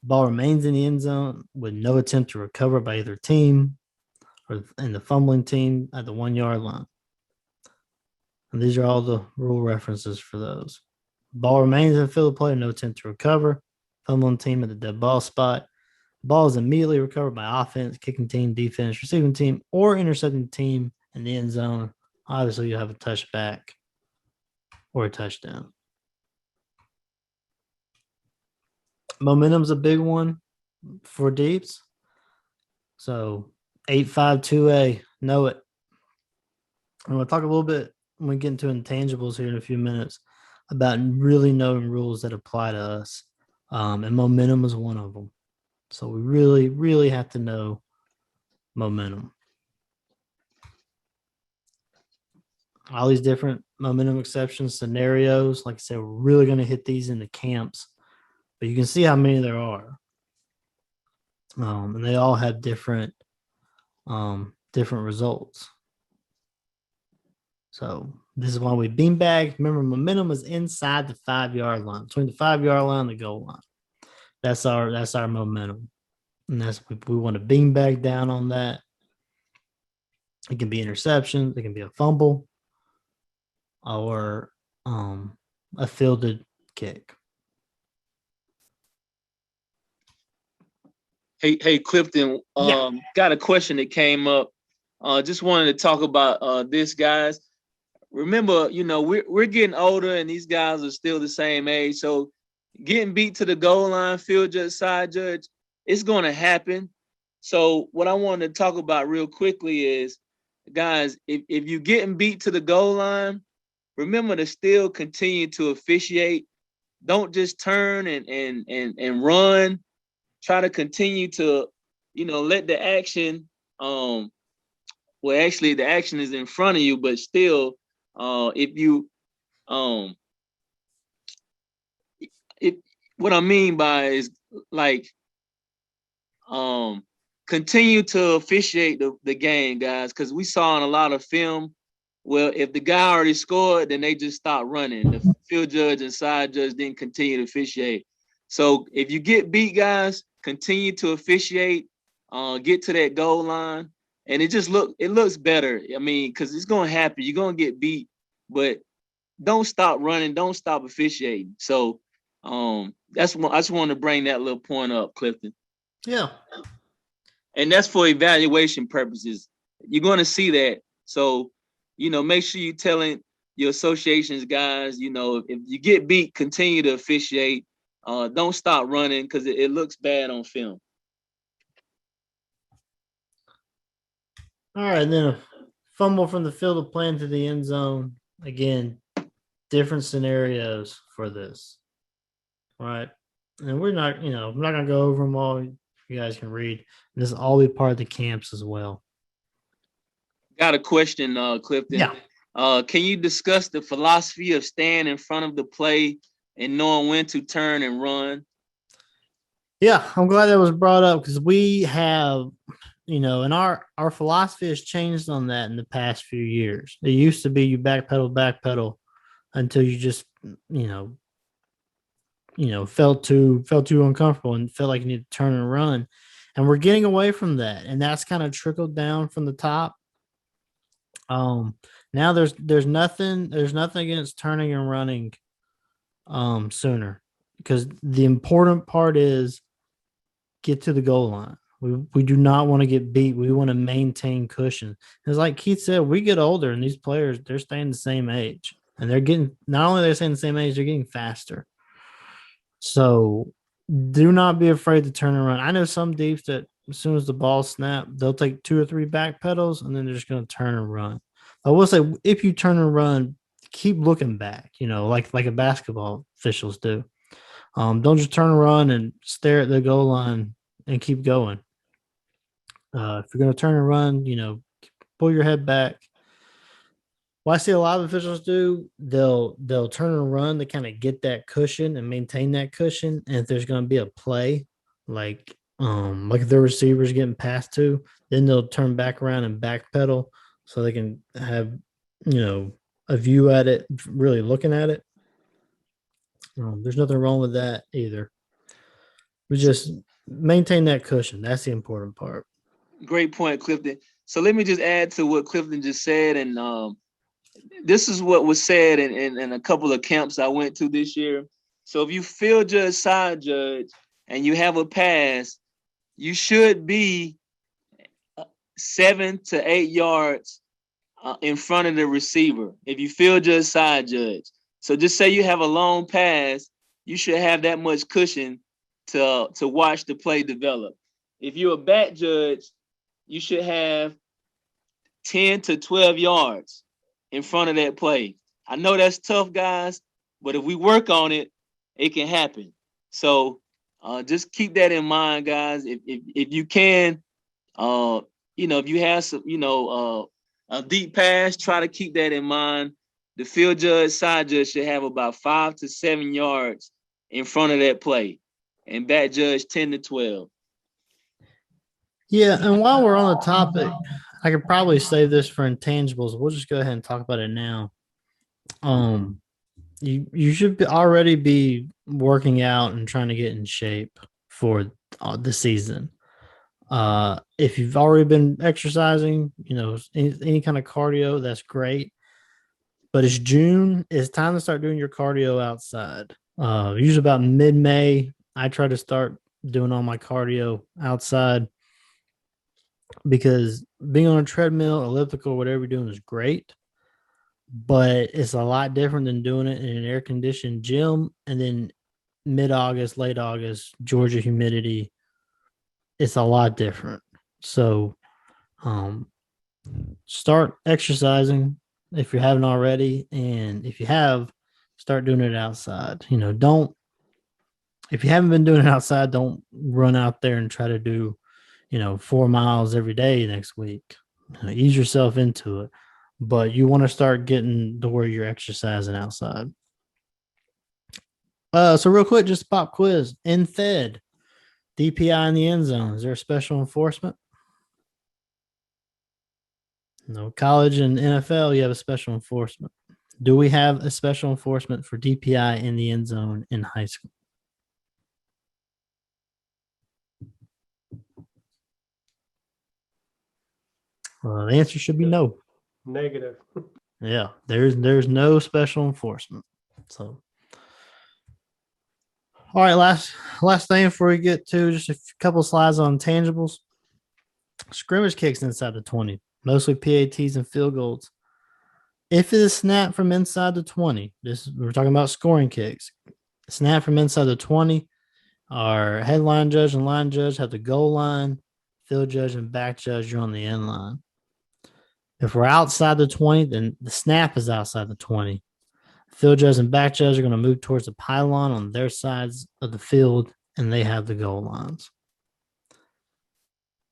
Ball remains in the end zone with no attempt to recover by either team or in the fumbling team at the 1 yard line. And these are all the rule references for those. Ball remains in the field of play, no attempt to recover. Fumbling team at the dead ball spot. Ball is immediately recovered by offense, kicking team, defense, receiving team, or intercepting team in the end zone. Obviously, you have a touchback or a touchdown. Momentum's a big one for deeps. So 852A, know it. I'm going to talk a little bit when we get into intangibles here in a few minutes about really knowing rules that apply to us. And momentum is one of them. So we really, really have to know momentum. All these different momentum exceptions, scenarios. Like I said, we're really going to hit these in the camps, but you can see how many there are. And they all have different results. So this is why we beanbag. Remember, momentum is inside the 5-yard line, between the 5-yard line and the goal line. That's our momentum. And that's we want to beanbag down on that. It can be interceptions, it can be a fumble, or a fielded kick. Hey, Clifton, got a question that came up. Just wanted to talk about this, guys. Remember, we're getting older and these guys are still the same age. So getting beat to the goal line, field judge, side judge, it's going to happen. So what I wanted to talk about real quickly is, guys, if you're getting beat to the goal line, remember to still continue to officiate. Don't just turn and run. Try to continue to, let the action, actually the action is in front of you, but still, if what I mean by is like, continue to officiate the game, guys, because we saw in a lot of film, well, if the guy already scored, then they just stopped running. The field judge and side judge didn't continue to officiate. So if you get beat, guys, continue to officiate, get to that goal line, and it looks better. I mean, because it's gonna happen. You're gonna get beat, but don't stop running, don't stop officiating. So I just wanted to bring that little point up, Clifton. Yeah. And that's for evaluation purposes. You're gonna see that. So, make sure you're telling your associations guys, if you get beat, continue to officiate. Don't stop running because it looks bad on film. All right, then a fumble from the field of play into the end zone. Again, different scenarios for this. All right. And we're not going to go over them all. You guys can read. This will all be part of the camps as well. Got a question, Clifton. Yeah. Can you discuss the philosophy of staying in front of the play and knowing when to turn and run? Yeah, I'm glad that was brought up because we have, and our philosophy has changed on that in the past few years. It used to be you backpedal until you just, felt too uncomfortable and felt like you need to turn and run. And we're getting away from that. And that's kind of trickled down from the top. Now there's nothing against turning and running sooner, because the important part is get to the goal line. We do not want to get beat. We want to maintain cushion. It's like Keith said, we get older and these players, they're staying the same age, and they're getting, not only they're staying the same age, they're getting faster. So do not be afraid to turn and run. I know some deeps that as soon as the ball snaps, they'll take 2 or 3 back pedals and then they're just going to turn and run. I will say, if you turn and run, keep looking back, like a basketball officials do. Don't just turn and run and stare at the goal line and keep going. If you're going to turn and run, pull your head back. What I see a lot of officials do, they'll turn and run to kind of get that cushion and maintain that cushion. And if there's going to be a play, like if the receiver's getting passed to, then they'll turn back around and backpedal so they can have, a view at it, really looking at it. There's nothing wrong with that either. We just maintain that cushion. That's the important part. Great point, Clifton. So let me just add to what Clifton just said. And this is what was said in a couple of camps I went to this year. So if you field judge, side judge, and you have a pass, you should be 7 to 8 yards in front of the receiver. If you field judge, side judge. So just say you have a long pass, you should have that much cushion to watch the play develop. If you're a back judge, you should have 10 to 12 yards in front of that play. I know that's tough, guys, but if we work on it, it can happen. So Just keep that in mind, guys. If you can, if you have some, a deep pass, try to keep that in mind. The field judge, side judge should have about 5 to 7 yards in front of that play, and back judge 10 to 12. Yeah, and while we're on the topic, I could probably save this for intangibles. We'll just go ahead and talk about it now. You should already be working out and trying to get in shape for the season. If you've already been exercising, any kind of cardio, that's great. But it's June. It's time to start doing your cardio outside. Usually about mid-May, I try to start doing all my cardio outside because being on a treadmill, elliptical, whatever you're doing is great. But it's a lot different than doing it in an air-conditioned gym. And then mid-August, late August, Georgia humidity, it's a lot different. So start exercising if you haven't already. And if you have, start doing it outside. If you haven't been doing it outside, don't run out there and try to do, 4 miles every day next week. Ease yourself into it. But you want to start getting to where you're exercising outside. So real quick, just a pop quiz. In Fed, DPI in the end zone. Is there a special enforcement? No. College and NFL, you have a special enforcement. Do we have a special enforcement for DPI in the end zone in high school? The answer should be no. Negative. Yeah, there's no special enforcement. So, all right, last thing before we get to just a couple slides on tangibles. Scrimmage kicks inside the 20, mostly PATs and field goals. If it is snapped from inside the 20, we're talking about scoring kicks. Snap from inside the 20, our headline judge and line judge have the goal line, field judge and back judge, you're on the end line. If we're outside the 20, then the snap is outside the 20. Field judge and back judge are going to move towards the pylon on their sides of the field, and they have the goal lines.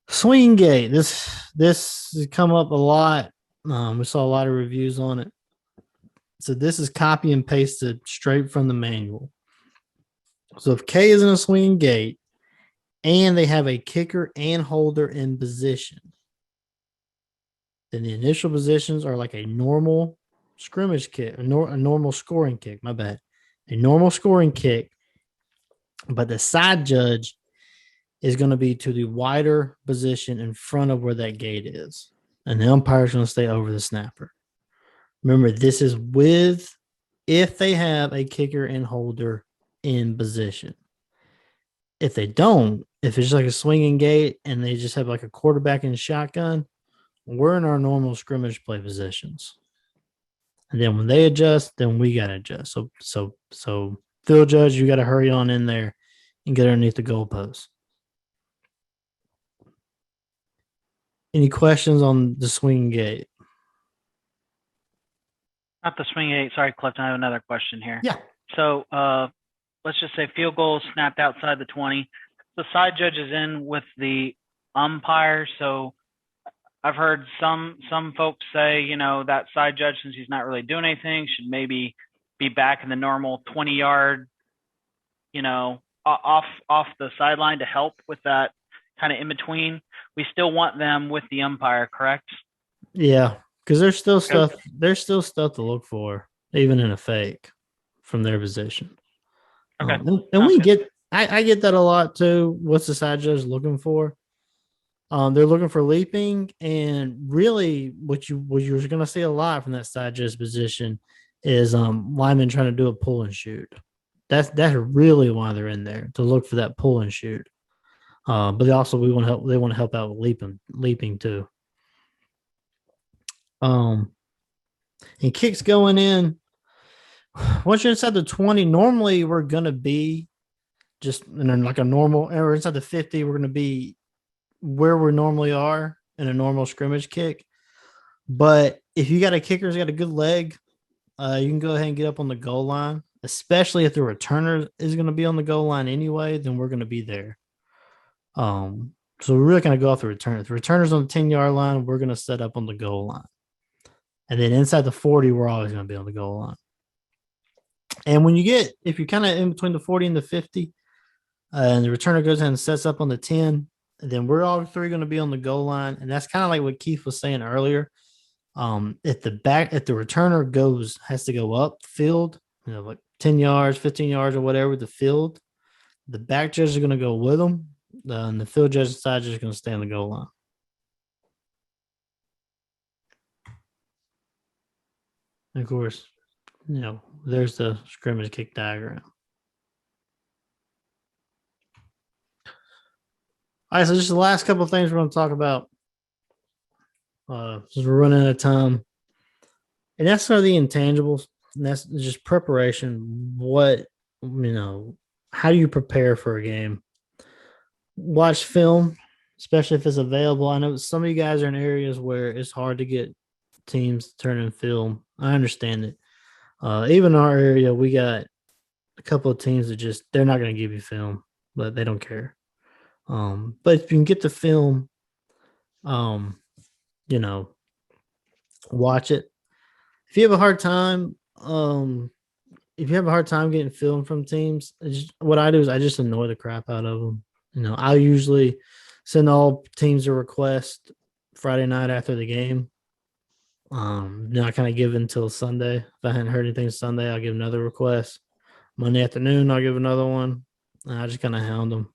Swing gate. This has come up a lot. We saw a lot of reviews on it. So this is copy and pasted straight from the manual. So if K is in a swinging gate and they have a kicker and holder in position, then the initial positions are like a normal scrimmage kick, a normal scoring kick, my bad. A normal scoring kick, but the side judge is going to be to the wider position in front of where that gate is. And the umpire is going to stay over the snapper. Remember, this is if they have a kicker and holder in position. If they don't, if it's like a swinging gate and they just have like a quarterback in shotgun, we're in our normal scrimmage play positions. And then when they adjust, then we got to adjust. So field judge, you got to hurry on in there and get underneath the goalpost. Any questions on the swinging gate? Not the swing eight. Sorry, Clifton. I have another question here. Yeah. So let's just say field goal snapped outside the 20. The side judge is in with the umpire. So I've heard some folks say, that side judge, since he's not really doing anything, should maybe be back in the normal 20-yard, off the sideline to help with that kind of in between. We still want them with the umpire, correct? Yeah, because there's still stuff. There's still stuff to look for, even in a fake, from their position. Okay, and we get. I get that a lot too. What's the side judge looking for? They're looking for leaping, and really, what you're going to see a lot from that side judge position is linemen trying to do a pull and shoot. That's really why they're in there, to look for that pull and shoot. But they want to help. They want to help out with leaping too. And kicks going in. Once you're inside the 20, normally we're gonna be just in like a normal, or inside the 50, we're gonna be where we normally are in a normal scrimmage kick. But if you got a kicker who's got a good leg, you can go ahead and get up on the goal line especially if the returner is going to be on the goal line anyway, then we're going to be there. So we're really going to go off the return. If the returner's on the 10-yard line, we're going to set up on the goal line. And then inside the 40, we're always going to be on the goal line. And when you get, if you're kind of in between the 40 and the 50, and the returner goes ahead and sets up on the 10, then we're all three going to be on the goal line. And that's kind of like what Keith was saying earlier. If the returner has to go up field, like 10 yards, 15 yards or whatever, the field, the back judges are going to go with them. And the field judge side is just going to stay on the goal line. And of course, there's the scrimmage kick diagram. All right, so just the last couple of things we're going to talk about. Since we're running out of time. And that's sort of the intangibles. And that's just preparation. How do you prepare for a game? Watch film, especially if it's available. I know some of you guys are in areas where it's hard to get teams to turn in film. I understand it. Even in our area, we got a couple of teams that they're not going to give you film, but they don't care. But if you can get the film, watch it. If you have a hard time, getting film from teams, what I do is I just annoy the crap out of them. I usually send all teams a request Friday night after the game. I kind of give it until Sunday. If I hadn't heard anything Sunday, I'll give another request. Monday afternoon, I'll give another one. And I just kind of hound them.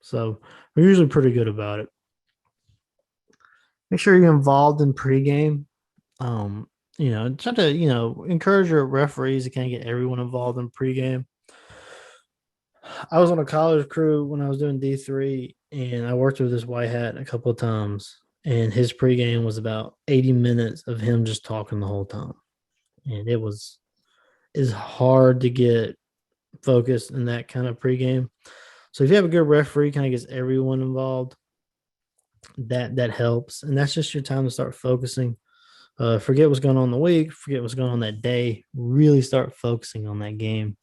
So we're usually pretty good about it. Make sure you're involved in pregame. Try to, encourage your referees to kind of get everyone involved in pregame. I was on a college crew when I was doing D3, and I worked with this white hat a couple of times, and his pregame was about 80 minutes of him just talking the whole time. And it's hard to get focused in that kind of pregame. So if you have a good referee, kind of gets everyone involved, that helps. And that's just your time to start focusing. Forget what's going on in the week. Forget what's going on that day. Really start focusing on that game.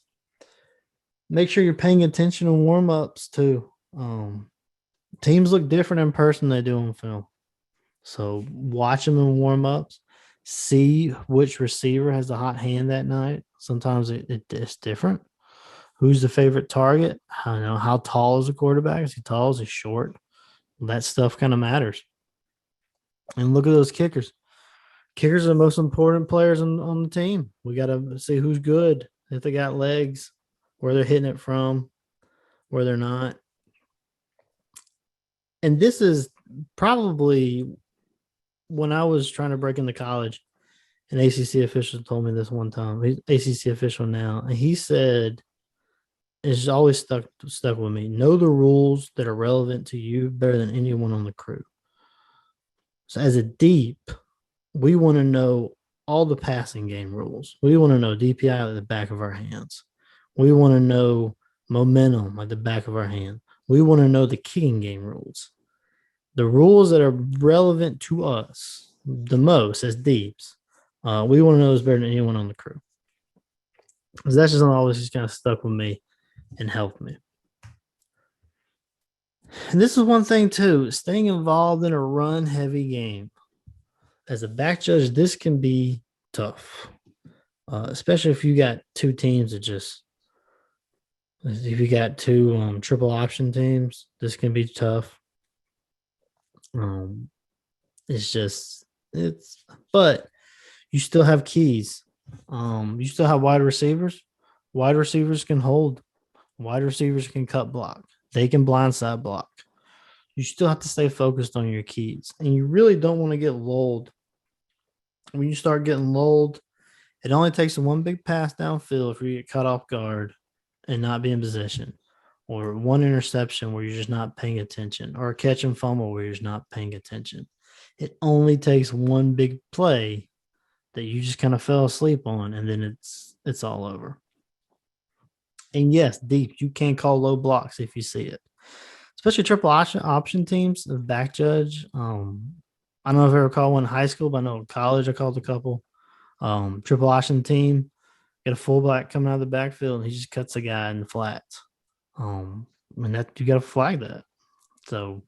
Make sure you're paying attention in warm-ups too. Teams look different in person than they do on film. So watch them in warm-ups. See which receiver has the hot hand that night. Sometimes it's different. Who's the favorite target? How tall is the quarterback? Is he tall? Is he short? That stuff kind of matters. And look at those kickers. Kickers are the most important players on the team. We got to see who's good, if they got legs, where they're hitting it from, where they're not. And this is probably when I was trying to break into college, an ACC official told me this one time. He's ACC official now, and he said, it's always stuck with me. Know the rules that are relevant to you better than anyone on the crew. So as a deep, we want to know all the passing game rules. We want to know DPI at the back of our hands. We want to know momentum at the back of our hand. We want to know the kicking game rules. The rules that are relevant to us the most as deeps. We want to know those better than anyone on the crew. Because that's just always just kind of stuck with me and helped me. And this is one thing too, staying involved in a run-heavy game. As a back judge, this can be tough, especially if you got two teams that if you got two triple option teams, this can be tough. But you still have keys. You still have wide receivers. Wide receivers can hold. Wide receivers can cut block. They can blindside block. You still have to stay focused on your keys. And you really don't want to get lulled. When you start getting lulled, it only takes one big pass downfield for you to get caught off guard and not be in position. Or one interception where you're just not paying attention. Or a catch and fumble where you're just not paying attention. It only takes one big play that you just kind of fell asleep on, and then it's all over. And yes, deep, you can call low blocks if you see it. Especially triple option teams, the back judge. I don't know if I ever called one in high school, but I know in college I called a couple. Triple option team, got a fullback coming out of the backfield, and he just cuts a guy in the flats. And that you got to flag that. So,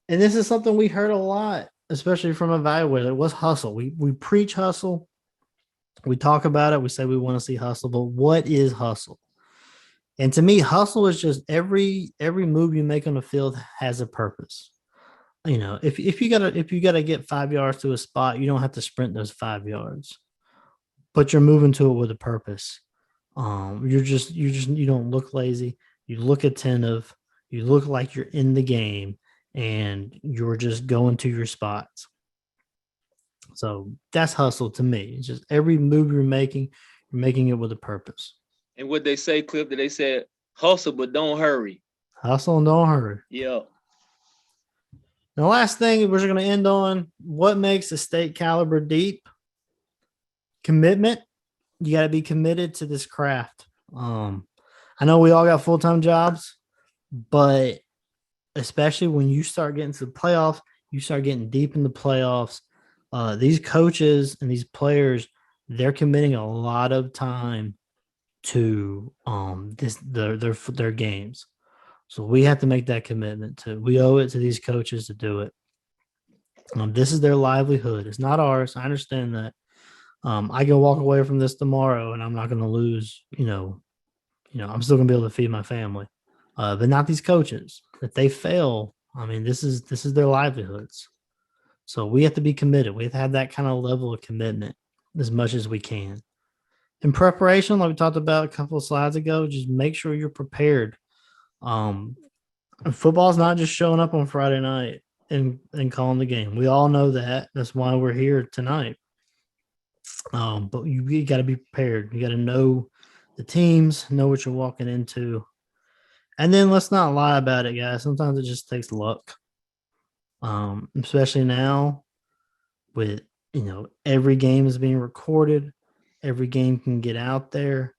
and this is something we heard a lot, especially from evaluators. What's hustle? We preach hustle. We talk about it. We say we want to see hustle, but what is hustle? And to me, hustle is just every move you make on the field has a purpose. You know, if you gotta get 5 yards to a spot, you don't have to sprint those 5 yards, but you're moving to it with a purpose. You don't look lazy. You look attentive. You look like you're in the game, and you're just going to your spots. So that's hustle to me. It's just every move you're making it with a purpose. And what they say, Clip, that they said, hustle, but don't hurry. Hustle and don't hurry. Yeah. The last thing we're going to end on, what makes a state caliber deep? Commitment. You got to be committed to this craft. I know we all got full-time jobs, but especially when you start getting to the playoffs, you start getting deep in the playoffs. These coaches and these players, they're committing a lot of time to their games. So we have to make that commitment to. We owe it to these coaches to do it. This is their livelihood. It's not ours. I understand that. I can walk away from this tomorrow and I'm not going to lose, I'm still going to be able to feed my family. But not these coaches. If they fail, I mean, this is their livelihoods. So we have to be committed. We have to have that kind of level of commitment as much as we can. In preparation, like we talked about a couple of slides ago, just make sure you're prepared. Football is not just showing up on Friday night and calling the game. We all know that. That's why we're here tonight. But you got to be prepared. You got to know the teams, know what you're walking into. And then let's not lie about it, guys. Sometimes it just takes luck. Especially now with, every game is being recorded. Every game can get out there.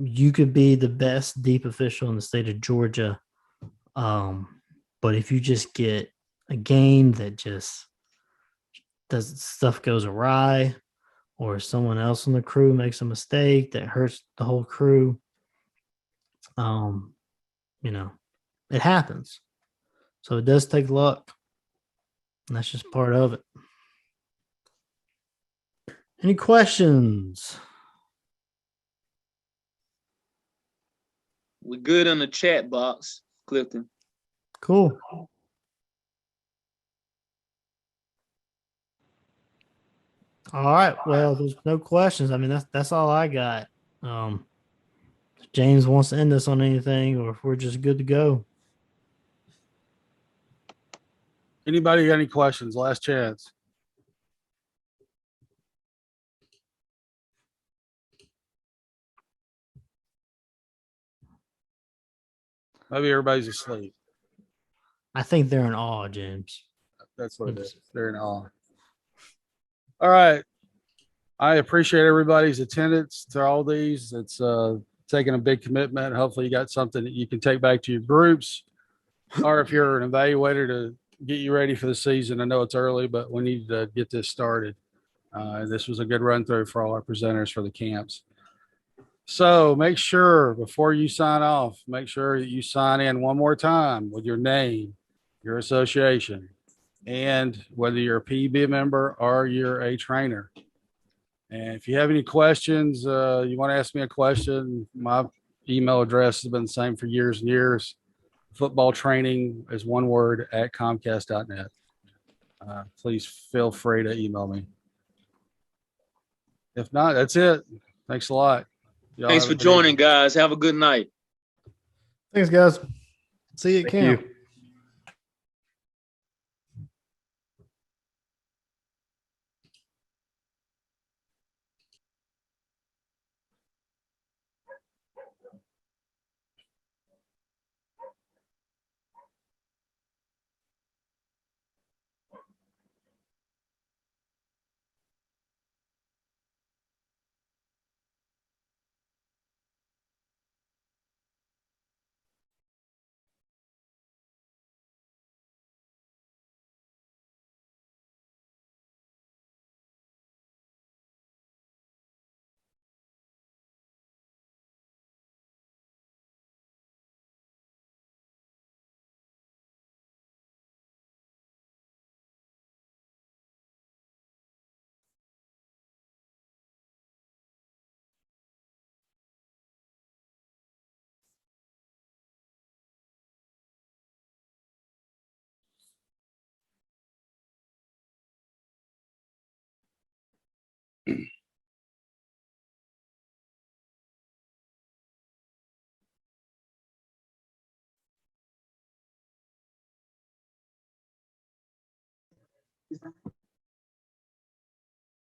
You could be the best deep official in the state of Georgia. But if you just get a game that just stuff goes awry, or someone else on the crew makes a mistake that hurts the whole crew, it happens. So it does take luck. And that's just part of it. Any questions? We're good in the chat box, Clifton. Cool. All right. Well, there's no questions. I mean, that's all I got. If James wants to end us on anything, or if we're just good to go. Anybody got any questions? Last chance. Maybe everybody's asleep. I think they're in awe, James. That's what it is. They're in awe. All right. I appreciate everybody's attendance to all these. It's taking a big commitment. Hopefully you got something that you can take back to your groups, or if you're an evaluator, to get you ready for the season. I know it's early, but we need to get this started. This was a good run through for all our presenters for the camps. So make sure before you sign off, make sure that you sign in one more time with your name, your association, and whether you're a PB member or you're a trainer. And if you have any questions, you want to ask me a question, my email address has been the same for years and years. Football training is one word at comcast.net. Please feel free to email me. If not, that's it. Thanks a lot. Y'all Thanks for joining, guys. Have a good night. Thanks, guys. See you at camp. You.